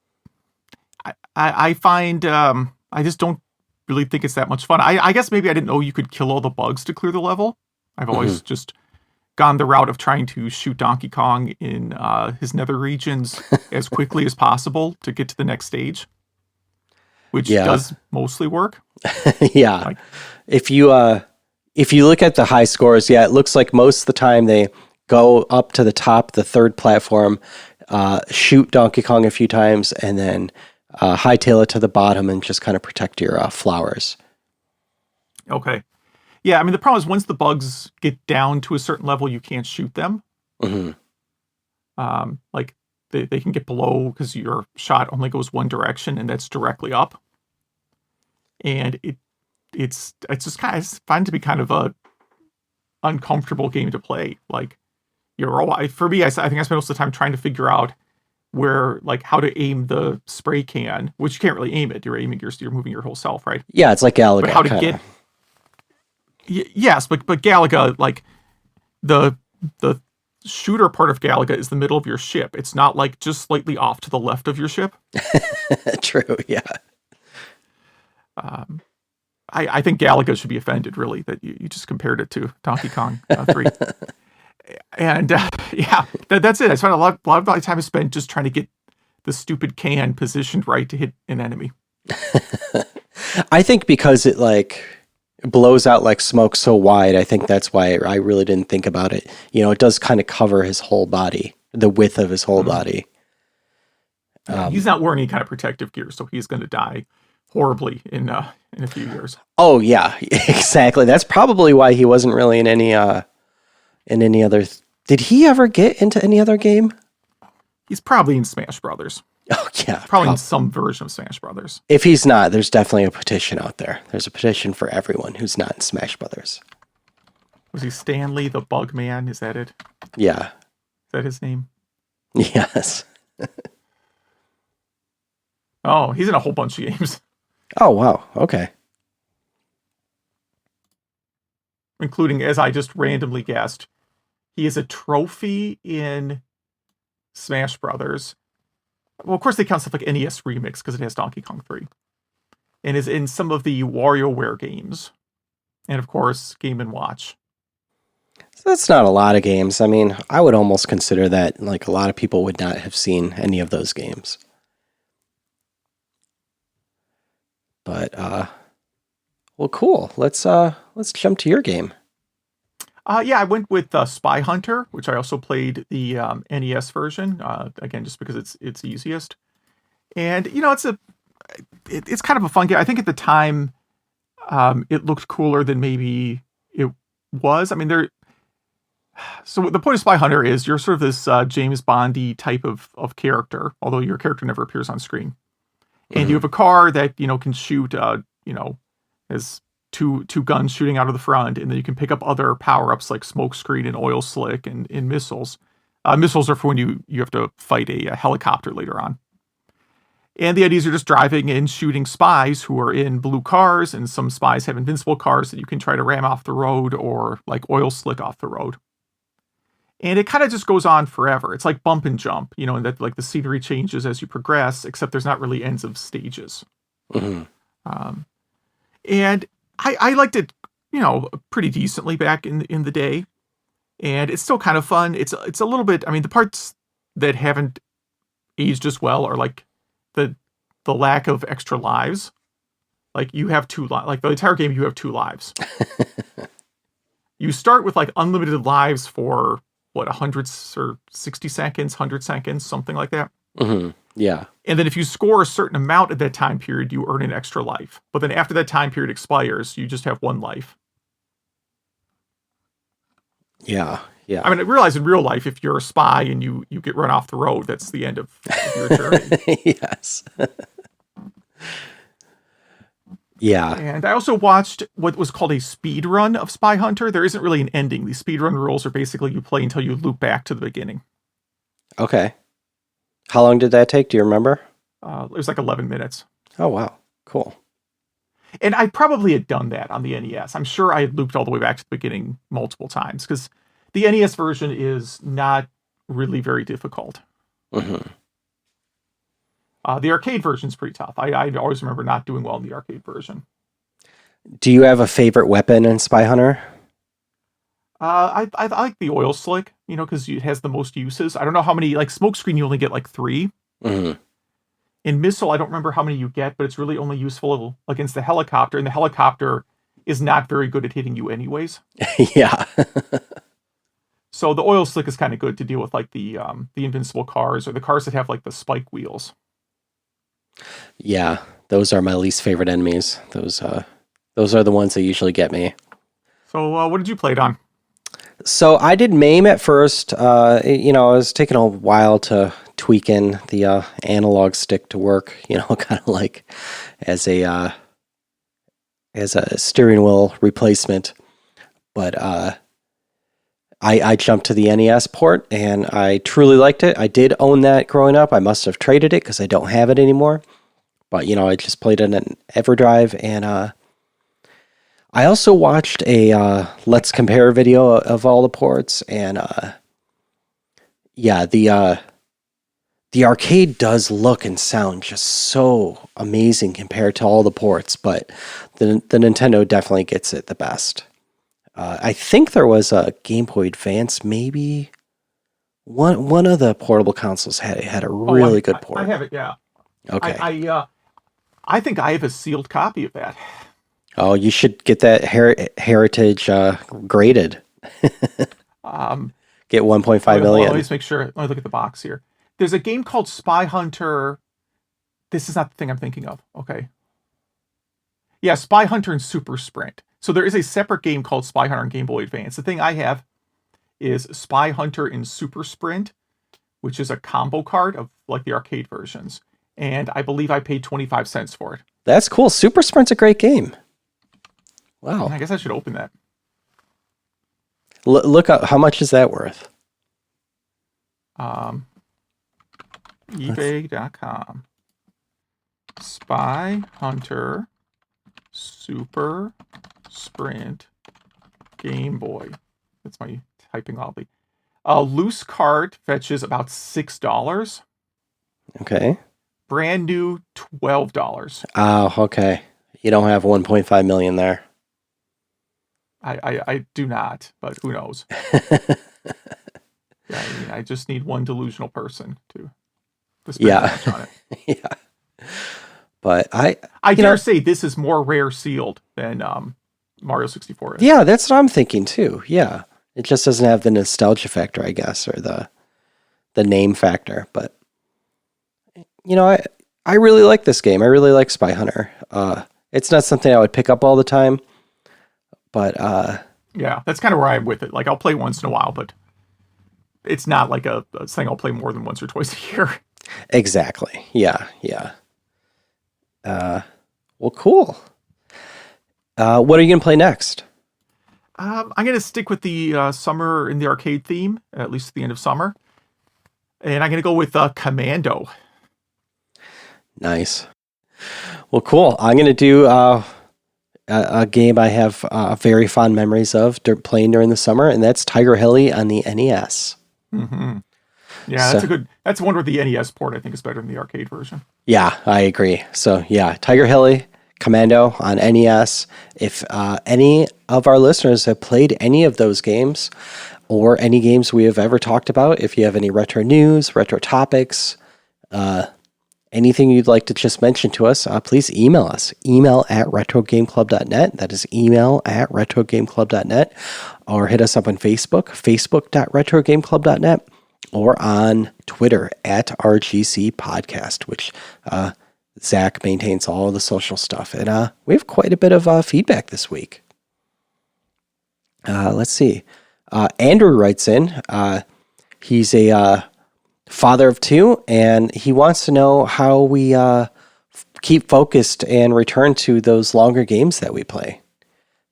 I find I just don't really think it's that much fun. I guess maybe I didn't know you could kill all the bugs to clear the level. I've always just gone the route of trying to shoot Donkey Kong in his nether regions as quickly as possible to get to the next stage, which does mostly work. Yeah. If you look at the high scores, it looks like most of the time they go up to the top, the 3rd platform, shoot Donkey Kong a few times, and then hightail it to the bottom and just kind of protect your flowers. Okay. Yeah, I mean, the problem is once the bugs get down to a certain level, you can't shoot them. Mm-hmm. Like, they can get below because your shot only goes one direction, and that's directly up. And it's just kind of find to be kind of a uncomfortable game to play. Like, for me, I think I spent most of the time trying to figure out where, like, how to aim the spray can, which you can't really aim it. You're moving your whole self, right? Yeah, it's like Galaga. But how to get... Yes, but Galaga, like, the shooter part of Galaga is the middle of your ship. It's not, like, just slightly off to the left of your ship. True, yeah. I think Galaga should be offended, really, that you just compared it to Donkey Kong 3. And that's it. I spent a lot of my time spent just trying to get the stupid can positioned right to hit an enemy. I think because it blows out like smoke so wide, I think that's why I really didn't think about it. It does kind of cover his whole body, the width of his whole body. He's not wearing any kind of protective gear, so he's going to die horribly in a few years. Oh yeah, exactly. That's probably why he wasn't really in any other. Did he ever get into any other game? He's probably in Smash Brothers. Oh yeah, probably in some version of Smash Brothers. If he's not, there's definitely a petition out there. There's a petition for everyone who's not in Smash Brothers. Was he Stanley the Bug Man? Is that it? Yeah. Is that his name? Yes. Oh, he's in a whole bunch of games. Oh wow. Okay. including, as I just randomly guessed, he is a trophy in Smash Brothers. Well, of course they count stuff like NES Remix because it has Donkey Kong 3. And is in some of the WarioWare games. And of course, Game & Watch. So that's not a lot of games. I mean, I would almost consider that like a lot of people would not have seen any of those games. But well, cool. Let's jump to your game. Yeah, I went with Spy Hunter, which I also played the NES version. Again, just because it's easiest. And you know, it's kind of a fun game. I think at the time, it looked cooler than maybe it was. I mean, so the point of Spy Hunter is you're sort of this James Bondy type of character, although your character never appears on screen. And you have a car that, can shoot, has two guns shooting out of the front, and then you can pick up other power-ups like smoke screen and oil slick and missiles. Missiles are for when you have to fight a helicopter later on. And the ideas are just driving and shooting spies who are in blue cars, and some spies have invincible cars that you can try to ram off the road or like oil slick off the road. And it kind of just goes on forever. It's like bump and jump, and that like the scenery changes as you progress, except there's not really ends of stages. Mm-hmm. And I liked it, pretty decently back in the day. And it's still kind of fun. It's a little bit, I mean, the parts that haven't aged as well are like the lack of extra lives. Like you have like the entire game, you have 2 lives. You start with like unlimited lives for 100 or 60 seconds, 100 seconds, something like that. Mm-hmm. Yeah. And then if you score a certain amount at that time period, you earn an extra life. But then after that time period expires, you just have 1 life. Yeah. Yeah. I mean, I realize in real life, if you're a spy and you get run off the road, that's the end of your journey. Yes. Yeah. And I also watched what was called a speed run of Spy Hunter. There isn't really an ending. These speed run rules are basically you play until you loop back to the beginning. Okay. How long did that take? Do you remember? It was like 11 minutes. Oh, wow. Cool. And I probably had done that on the NES. I'm sure I had looped all the way back to the beginning multiple times because the NES version is not really very difficult. Mm-hmm. The arcade version is pretty tough. I always remember not doing well in the arcade version. Do you have a favorite weapon in Spy Hunter? I like the oil slick, because it has the most uses. I don't know how many, like smokescreen, you only get like 3. Mm-hmm. In missile, I don't remember how many you get, but it's really only useful against the helicopter, and the helicopter is not very good at hitting you anyways. Yeah. So the oil slick is kind of good to deal with like the invincible cars or the cars that have like the spike wheels. Yeah, those are my least favorite enemies. Those are the ones that usually get me. So what did you play it on? So I did MAME at first. It was taking a while to tweak in the analog stick to work. Kind of like as a steering wheel replacement. But I jumped to the NES port, and I truly liked it. I did own that growing up. I must have traded it because I don't have it anymore. But, I just played it in EverDrive, and I also watched a Let's Compare video of all the ports, and the arcade does look and sound just so amazing compared to all the ports, but the Nintendo definitely gets it the best. I think there was a Game Boy Advance, maybe. One of the portable consoles had a really good port. I have it, yeah. Okay. I think I have a sealed copy of that. Oh, you should get that heritage graded. Get 1.5 million. Let me just make sure. Let me look at the box here. There's a game called Spy Hunter. This is not the thing I'm thinking of. Okay. Yeah, Spy Hunter and Super Sprint. So there is a separate game called Spy Hunter on Game Boy Advance. The thing I have is Spy Hunter and Super Sprint, which is a combo card of like the arcade versions. And I believe I paid 25 cents for it. That's cool. Super Sprint's a great game. Wow. I guess I should open that. Look up, how much is that worth? eBay.com. Spy Hunter Super Sprint Game Boy. That's my typing loudly. A loose card fetches about $6. Okay. Brand new, $12. Oh, okay. You don't have 1.5 million there. I do not, but who knows? Yeah, I mean, I just need one delusional person to spend that much on it. Yeah. But I dare say this is more rare sealed than Mario 64 is. Yeah, that's what I'm thinking too. Yeah. It just doesn't have the nostalgia factor, I guess, or the name factor. But I really like this game. I really like Spy Hunter. It's not something I would pick up all the time, but yeah, that's kind of where I'm with it. Like, I'll play once in a while, but it's not like a thing I'll play more than once or twice a year. Exactly. Yeah. Well, cool. What are you gonna play next? I'm going to stick with the summer in the arcade theme, at least at the end of summer. And I'm going to go with Commando. Nice. Well, cool. I'm going to do a game I have very fond memories of playing during the summer, and that's Tiger Hilly on the NES. Mm-hmm. Yeah, that's one where the NES port, I think, is better than the arcade version. Yeah, I agree. So, yeah, Tiger Hilly, Commando on NES. If any of our listeners have played any of those games or any games we have ever talked about, if you have any retro news, retro topics, anything you'd like to just mention to us, please email us. Email at retrogameclub.net. That is email at retrogameclub.net. Or hit us up on Facebook, facebook.retrogameclub.net. Or on Twitter at RGC Podcast, which Zach maintains all the social stuff. And we have quite a bit of feedback this week. Let's see. Andrew writes in. He's a father of two, and he wants to know how we keep focused and return to those longer games that we play.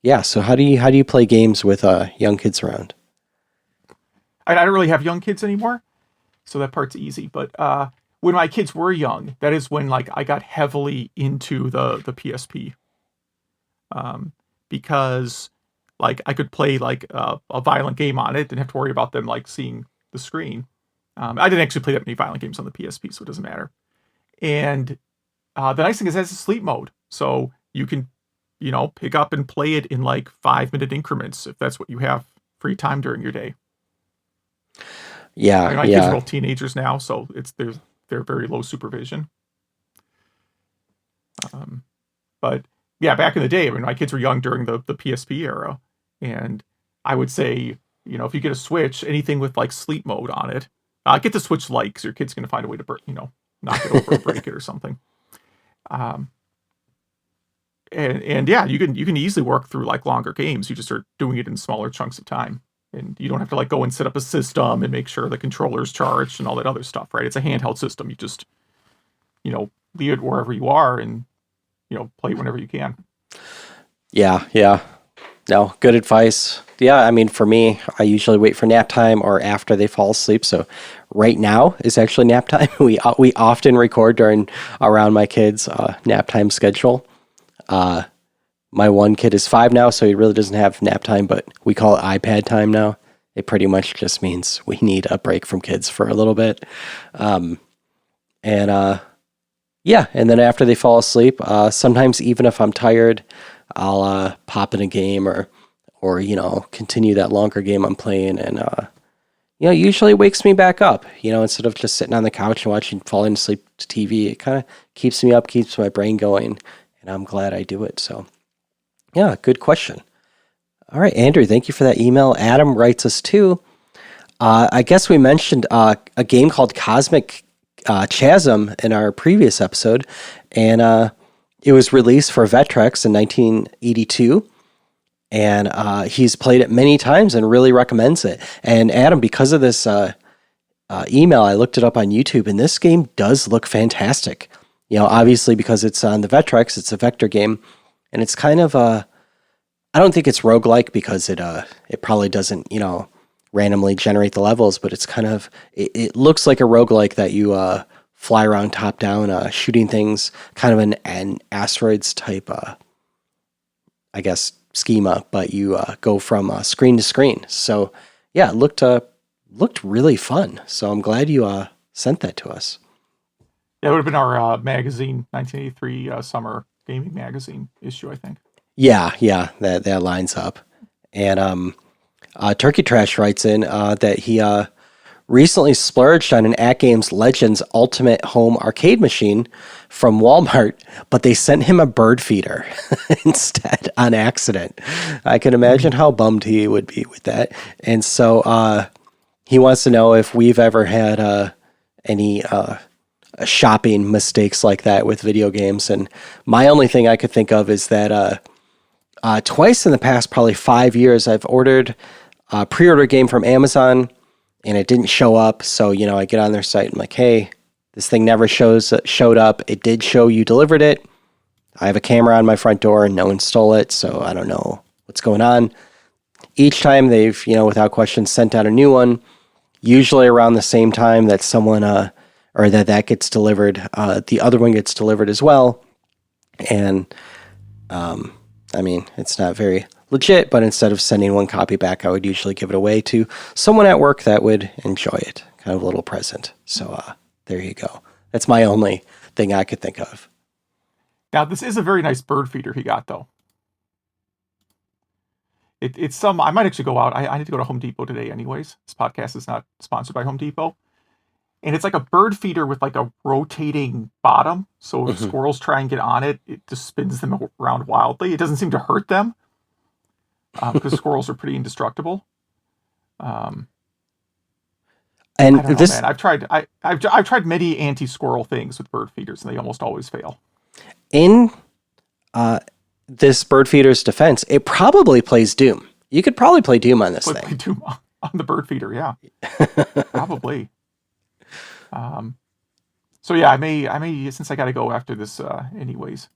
Yeah, so how do you play games with young kids around? I don't really have young kids anymore, so that part's easy. But when my kids were young, that is when I got heavily into the PSP, because I could play a violent game on it, didn't have to worry about them seeing the screen. I didn't actually play that many violent games on the PSP, so it doesn't matter. And the nice thing is it has a sleep mode, so you can pick up and play it in 5-minute increments if that's what you have free time during your day. Yeah, my kids are all teenagers now, so they're very low supervision. But yeah, back in the day, my kids were young during the PSP era, and I would say, if you get a Switch, anything with sleep mode on it, get the Switch Lite, because your kid's going to find a way to knock it over or break it or something. And yeah, you can easily work through longer games. You just start doing it in smaller chunks of time. And you don't have to go and set up a system and make sure the controller's charged and all that other stuff, right? It's a handheld system. You just, leave it wherever you are and, play it whenever you can. Yeah. No, good advice. Yeah, I mean, for me, I usually wait for nap time or after they fall asleep. So right now is actually nap time. We often record around my kids' nap time schedule. My one kid is 5 now, so he really doesn't have nap time, but we call it iPad time now. It pretty much just means we need a break from kids for a little bit. And then after they fall asleep, sometimes even if I'm tired, I'll pop in a game or continue that longer game I'm playing, and usually wakes me back up. Instead of just sitting on the couch and falling asleep to TV, it kind of keeps me up, keeps my brain going, and I'm glad I do it. So. Yeah, good question. All right, Andrew, thank you for that email. Adam writes us too. I guess we mentioned a game called Cosmic Chasm in our previous episode, and it was released for Vectrex in 1982, and he's played it many times and really recommends it. And Adam, because of this email, I looked it up on YouTube, and this game does look fantastic. Obviously because it's on the Vectrex, it's a vector game. And it's kind of I don't think it's roguelike because it probably doesn't, randomly generate the levels, but it's kind of, it looks like a roguelike that you fly around top down, shooting things, kind of an asteroids type, I guess, schema, but you go from screen to screen. So yeah, it looked really fun. So I'm glad you sent that to us. Yeah, it would have been our magazine, 1983 summer gaming magazine issue, I think. Yeah, that lines up. And Turkey Trash writes in that he recently splurged on an AtGames Legends Ultimate Home arcade machine from Walmart, but they sent him a bird feeder instead on accident. I can imagine how bummed he would be with that. And so he wants to know if we've ever had any shopping mistakes like that with video games. And my only thing I could think of is that twice in the past probably 5 years, I've ordered a pre-order game from Amazon and it didn't show up. So, I get on their site and I'm like, hey, this thing never showed up. It did show you delivered it. I have a camera on my front door and no one stole it. So I don't know what's going on. Each time they've, without question, sent out a new one, usually around the same time that someone, or that gets delivered. The other one gets delivered as well. And, it's not very legit, but instead of sending one copy back, I would usually give it away to someone at work that would enjoy it. Kind of a little present. So there you go. That's my only thing I could think of. Now, this is a very nice bird feeder he got, though. It's I might actually go out. I need to go to Home Depot today anyways. This podcast is not sponsored by Home Depot. And it's like a bird feeder with like a rotating bottom. So if squirrels try and get on it, it just spins them around wildly. It doesn't seem to hurt them because squirrels are pretty indestructible. And I don't know, man. I've tried many anti-squirrel things with bird feeders, and they almost always fail. In this bird feeder's defense, it probably plays Doom. You could probably play Doom on this thing. Play Doom on the bird feeder, yeah, probably. So yeah, I may since I got to go after this anyways.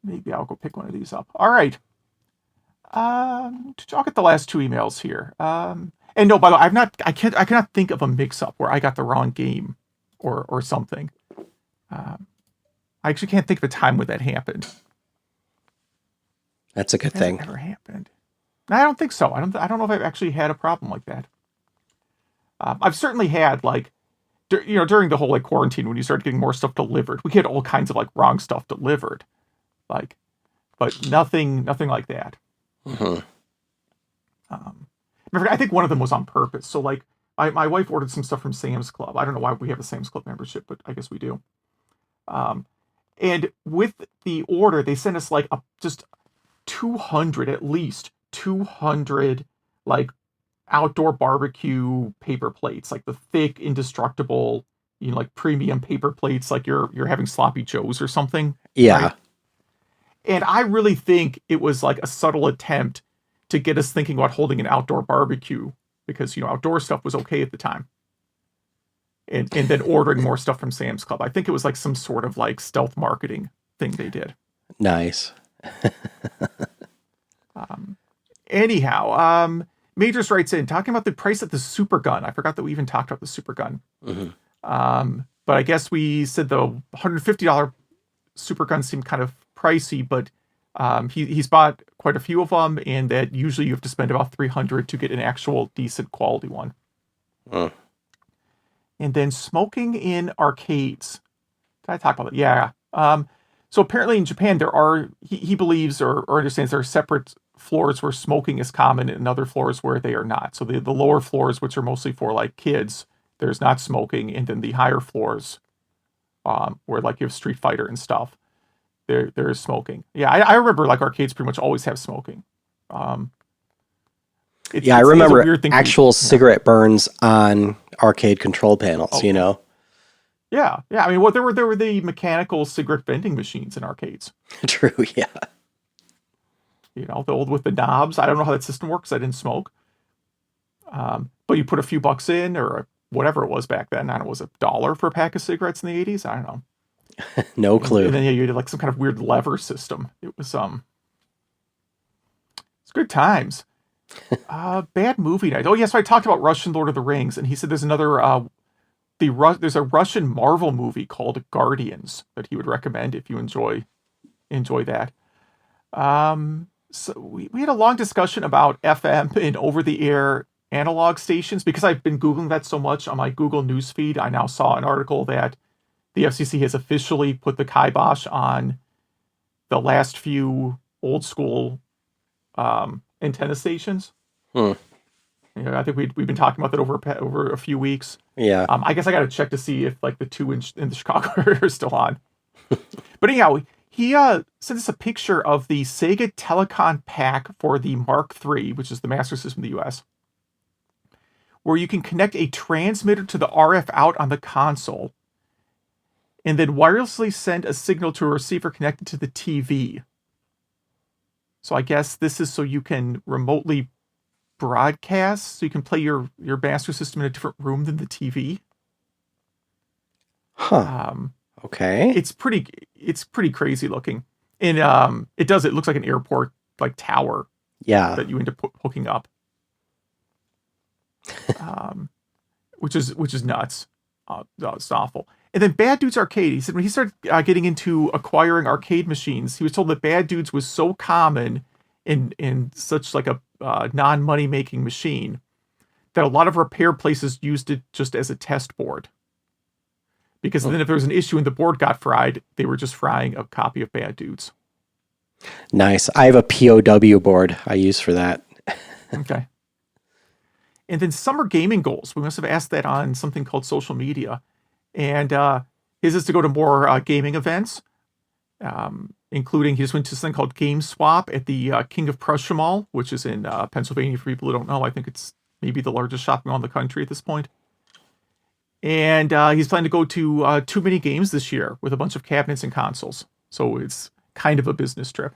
Maybe I'll go pick one of these up. All right. I'll get the last two emails here. And no, by the way, I cannot think of a mix-up where I got the wrong game or something. I actually can't think of a time when that happened. That's a good thing. Never happened. I don't think so. I don't know if I've actually had a problem like that. I've certainly had during the whole quarantine when you started getting more stuff delivered, we get all kinds of wrong stuff delivered, but nothing like that. Mm-hmm. I think one of them was on purpose. So my wife ordered some stuff from Sam's Club. I don't know why we have a Sam's Club membership, but I guess we do. And with the order, they sent us just 200, at least 200 outdoor barbecue paper plates, the thick, indestructible, premium paper plates, you're having sloppy joes or something. Yeah. Right? And I really think it was a subtle attempt to get us thinking about holding an outdoor barbecue because, outdoor stuff was okay at the time. And then ordering more stuff from Sam's Club. I think it was some sort of stealth marketing thing they did. Nice. Anyhow, Majors writes in talking about the price of the super gun. I forgot that we even talked about the super gun. Mm-hmm. But I guess we said the $150 super gun seemed kind of pricey, but he's bought quite a few of them, and that usually you have to spend about $300 to get an actual decent quality one. Mm. And then smoking in arcades. Did I talk about that? Yeah. So apparently in Japan there are, he believes or understands there are separate floors where smoking is common and other floors where they are not. So the lower floors, which are mostly for kids, there's not smoking, and then the higher floors, where you have Street Fighter and stuff, there is smoking. Yeah, I remember arcades pretty much always have smoking. I remember actual cigarette burns on arcade control panels. Okay. Yeah. I mean, there were the mechanical cigarette vending machines in arcades. True. Yeah. The old with the knobs. I don't know how that system works. I didn't smoke. But you put a few bucks in, or whatever it was back then. I don't know, was it $1 for a pack of cigarettes in the 80s? I don't know. No clue. And then you did some kind of weird lever system. It was it's good times. Bad movie night. Oh yes, so I talked about Russian Lord of the Rings, and he said there's another there's a Russian Marvel movie called Guardians that he would recommend if you enjoy that. So we had a long discussion about FM and over-the-air analog stations because I've been Googling that so much on my Google newsfeed. I now saw an article that the FCC has officially put the kibosh on the last few old school antenna stations. Hmm. I think we've been talking about that over a few weeks. Yeah. I guess I got to check to see if like the 2-inch in the Chicago area are still on. But anyhow, he sent us a picture of the Sega Telecom pack for the Mark III, which is the Master System in the US, where you can connect a transmitter to the RF out on the console and then wirelessly send a signal to a receiver connected to the TV. So I guess this is so you can remotely broadcast, so you can play your Master System in a different room than the TV. Huh. Okay. It's pretty crazy looking, and it looks like an airport like tower. Yeah. That you end up hooking up, which is nuts. It's awful. And then Bad Dudes Arcade. He said when he started getting into acquiring arcade machines, he was told that Bad Dudes was so common in such like a non-money making machine that a lot of repair places used it just as a test board. Because then if there was an issue and the board got fried, they were just frying a copy of Bad Dudes. Nice. I have a POW board I use for that. Okay. And then summer gaming goals. We must have asked that on something called social media. And his is to go to more gaming events, including he just went to something called Game Swap at the King of Prussia Mall, which is in Pennsylvania for people who don't know. I think it's maybe the largest shopping mall in the country at this point. And he's planning to go to Too Many Games this year with a bunch of cabinets and consoles. So it's kind of a business trip.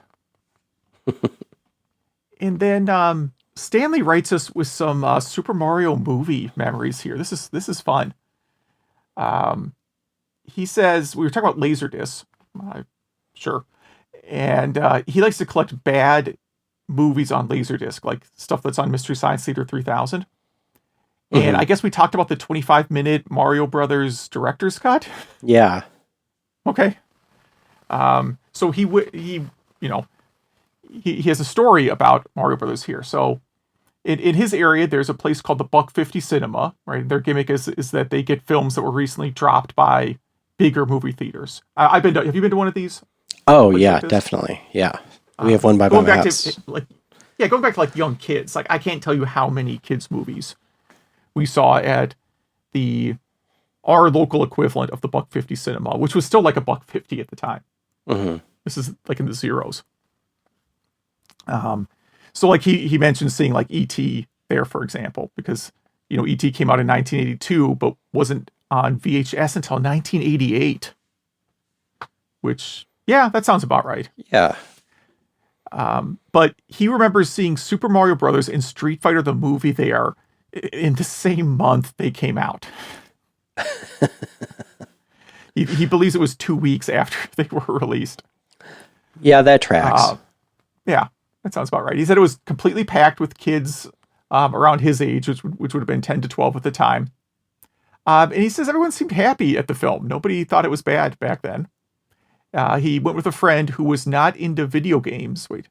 And then Stanley writes us with some Super Mario movie memories here. This is fun. He says, we were talking about Laserdisc. Sure. And he likes to collect bad movies on Laserdisc, like stuff that's on Mystery Science Theater 3000. And I guess we talked about the 25-minute Mario Brothers director's cut. Yeah. Okay. So he has a story about Mario Brothers here. So in his area, there's a place called the $1.50 Cinema, right? Their gimmick is that they get films that were recently dropped by bigger movie theaters. Have you been to one of these? Oh yeah, definitely. Yeah. We have one by my house. Going back to like young kids. Like I can't tell you how many kids movies we saw at our local equivalent of the $1.50 Cinema, which was still like $1.50 at the time. Mm-hmm. This is like in the zeros. So like he mentioned seeing like E.T. there, for example, because E.T. came out in 1982, but wasn't on VHS until 1988. Which, yeah, that sounds about right. Yeah. But he remembers seeing Super Mario Brothers and Street Fighter the movie there in the same month they came out. he believes it was 2 weeks after they were released. Yeah, that tracks. Yeah, that sounds about right. He said it was completely packed with kids around his age, which would have been 10 to 12 at the time. And he says everyone seemed happy at the film. Nobody thought it was bad back then. He went with a friend who was not into video games. Wait,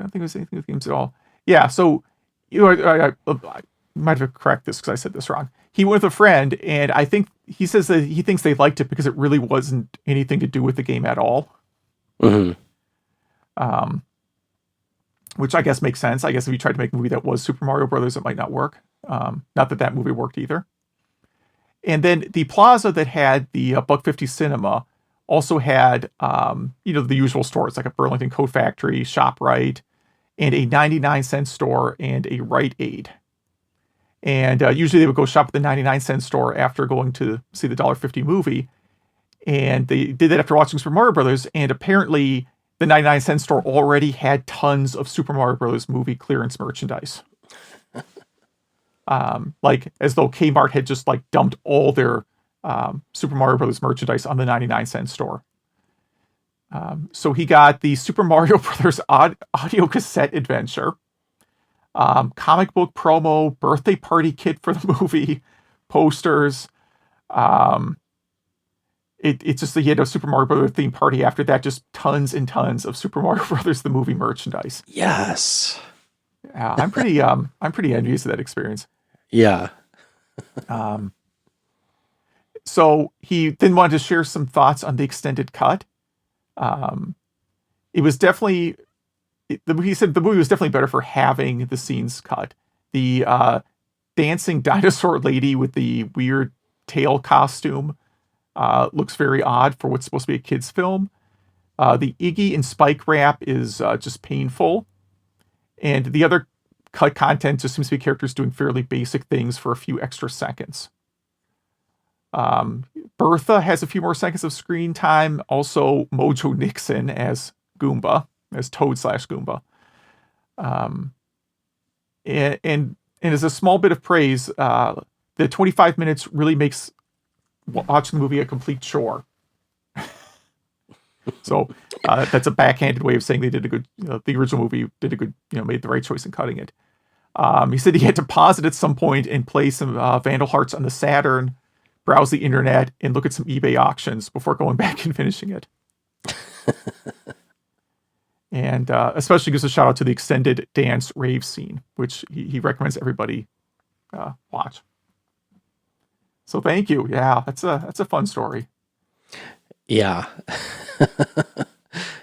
I don't think it was anything with games at all. Yeah, so I might have to correct this because I said this wrong. He went with a friend, and I think he says that he thinks they liked it because it really wasn't anything to do with the game at all. Mm-hmm. Which I guess makes sense. I guess if you tried to make a movie that was Super Mario Brothers, it might not work. Not that movie worked either. And then the plaza that had the $1.50 Cinema also had, the usual stores like a Burlington Coat Factory, ShopRite, and a 99-cent store and a Rite Aid. And usually they would go shop at the 99-cent store after going to see the $1.50 movie. And they did that after watching Super Mario Brothers. And apparently the 99-cent store already had tons of Super Mario Brothers movie clearance merchandise. Like as though Kmart had just like dumped all their Super Mario Brothers merchandise on the 99-cent store. So he got the Super Mario Brothers audio cassette adventure, comic book promo, birthday party kit for the movie, posters. it's just that he had a Super Mario Brothers theme party. After that, just tons and tons of Super Mario Brothers the movie merchandise. Yes. Yeah, I'm pretty envious of that experience. Yeah. So he then wanted to share some thoughts on the extended cut. It was definitely, he said the movie was definitely better for having the scenes cut. The dancing dinosaur lady with the weird tail costume looks very odd for what's supposed to be a kid's film. The Iggy and Spike rap is just painful. And the other cut content just seems to be characters doing fairly basic things for a few extra seconds. Bertha has a few more seconds of screen time. Also, Mojo Nixon as Goomba, as Toad/Goomba. And as a small bit of praise, the 25 minutes really makes watching the movie a complete chore. So that's a backhanded way of saying they did a good, the original movie did a good, made the right choice in cutting it. He said he had to pause it at some point and play some Vandal Hearts on the Saturn, browse the internet, and look at some eBay auctions before going back and finishing it. And especially gives a shout out to the extended dance rave scene, which he recommends everybody watch. So thank you. Yeah, that's a fun story. Yeah.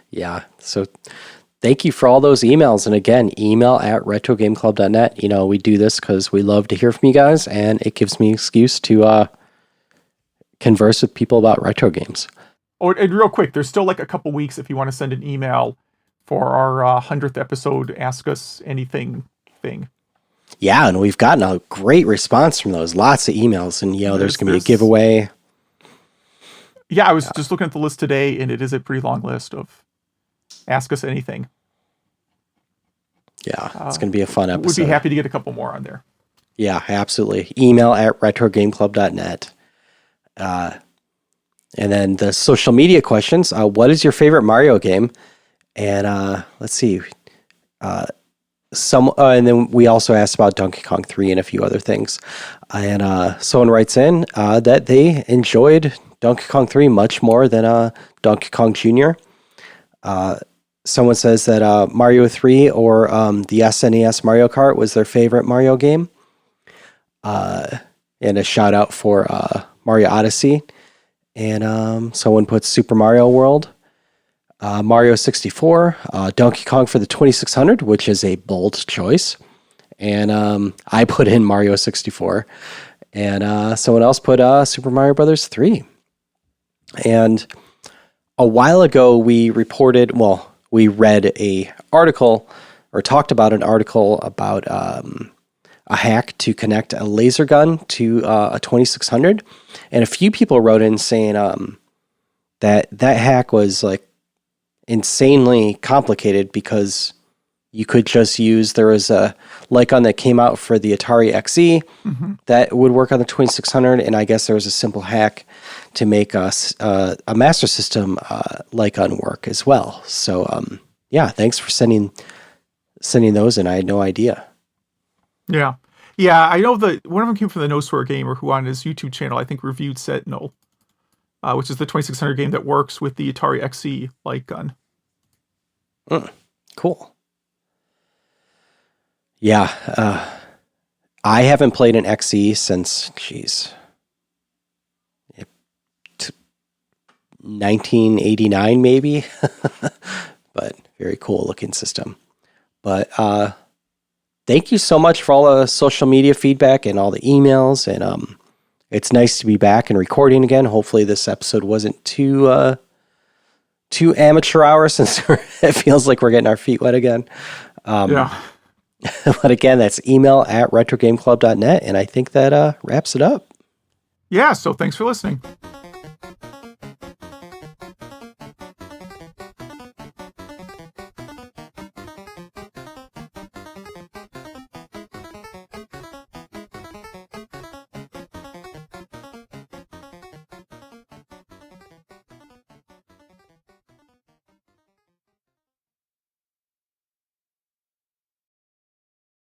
Yeah. So thank you for all those emails. And again, email@retrogameclub.net. We do this because we love to hear from you guys, and it gives me an excuse to converse with people about retro games. Oh, and real quick, there's still like a couple weeks if you want to send an email for our 100th episode Ask Us Anything thing. Yeah, and we've gotten a great response from those. Lots of emails, and there's going to be a giveaway. Yeah, I was just looking at the list today, and it is a pretty long list of Ask Us Anything. Yeah, it's going to be a fun episode. Would be happy to get a couple more on there. Yeah, absolutely. Email@retrogameclub.net. And then the social media questions. What is your favorite Mario game? And let's see. And then we also asked about Donkey Kong 3 and a few other things. And someone writes in that they enjoyed Donkey Kong 3 much more than Donkey Kong Jr. Someone says that Mario 3 or the SNES Mario Kart was their favorite Mario game. And a shout out for Mario Odyssey. And someone puts Super Mario World. Mario 64, Donkey Kong for the 2600, which is a bold choice. And I put in Mario 64. And someone else put Super Mario Brothers 3. And a while ago, we read a article or talked about an article about a hack to connect a laser gun to a 2600. And a few people wrote in saying that hack was like insanely complicated because you could just use, there was a light gun that came out for the Atari XE that would work on the 2600, and I guess there was a simple hack to make a Master System light gun work as well. So thanks for sending those in. I had no idea. Yeah, I know that one of them came from the No Swear Gamer, who on his YouTube channel I think reviewed Sentinel, which is the 2600 game that works with the Atari XE light gun. Cool. Yeah, I haven't played an XE since, 1989 maybe, but very cool looking system. But thank you so much for all the social media feedback and all the emails, and it's nice to be back and recording again. Hopefully this episode wasn't too amateur hour, since it feels like we're getting our feet wet again. But again, that's email@retrogameclub.net, and I think that wraps it up. Yeah, so thanks for listening.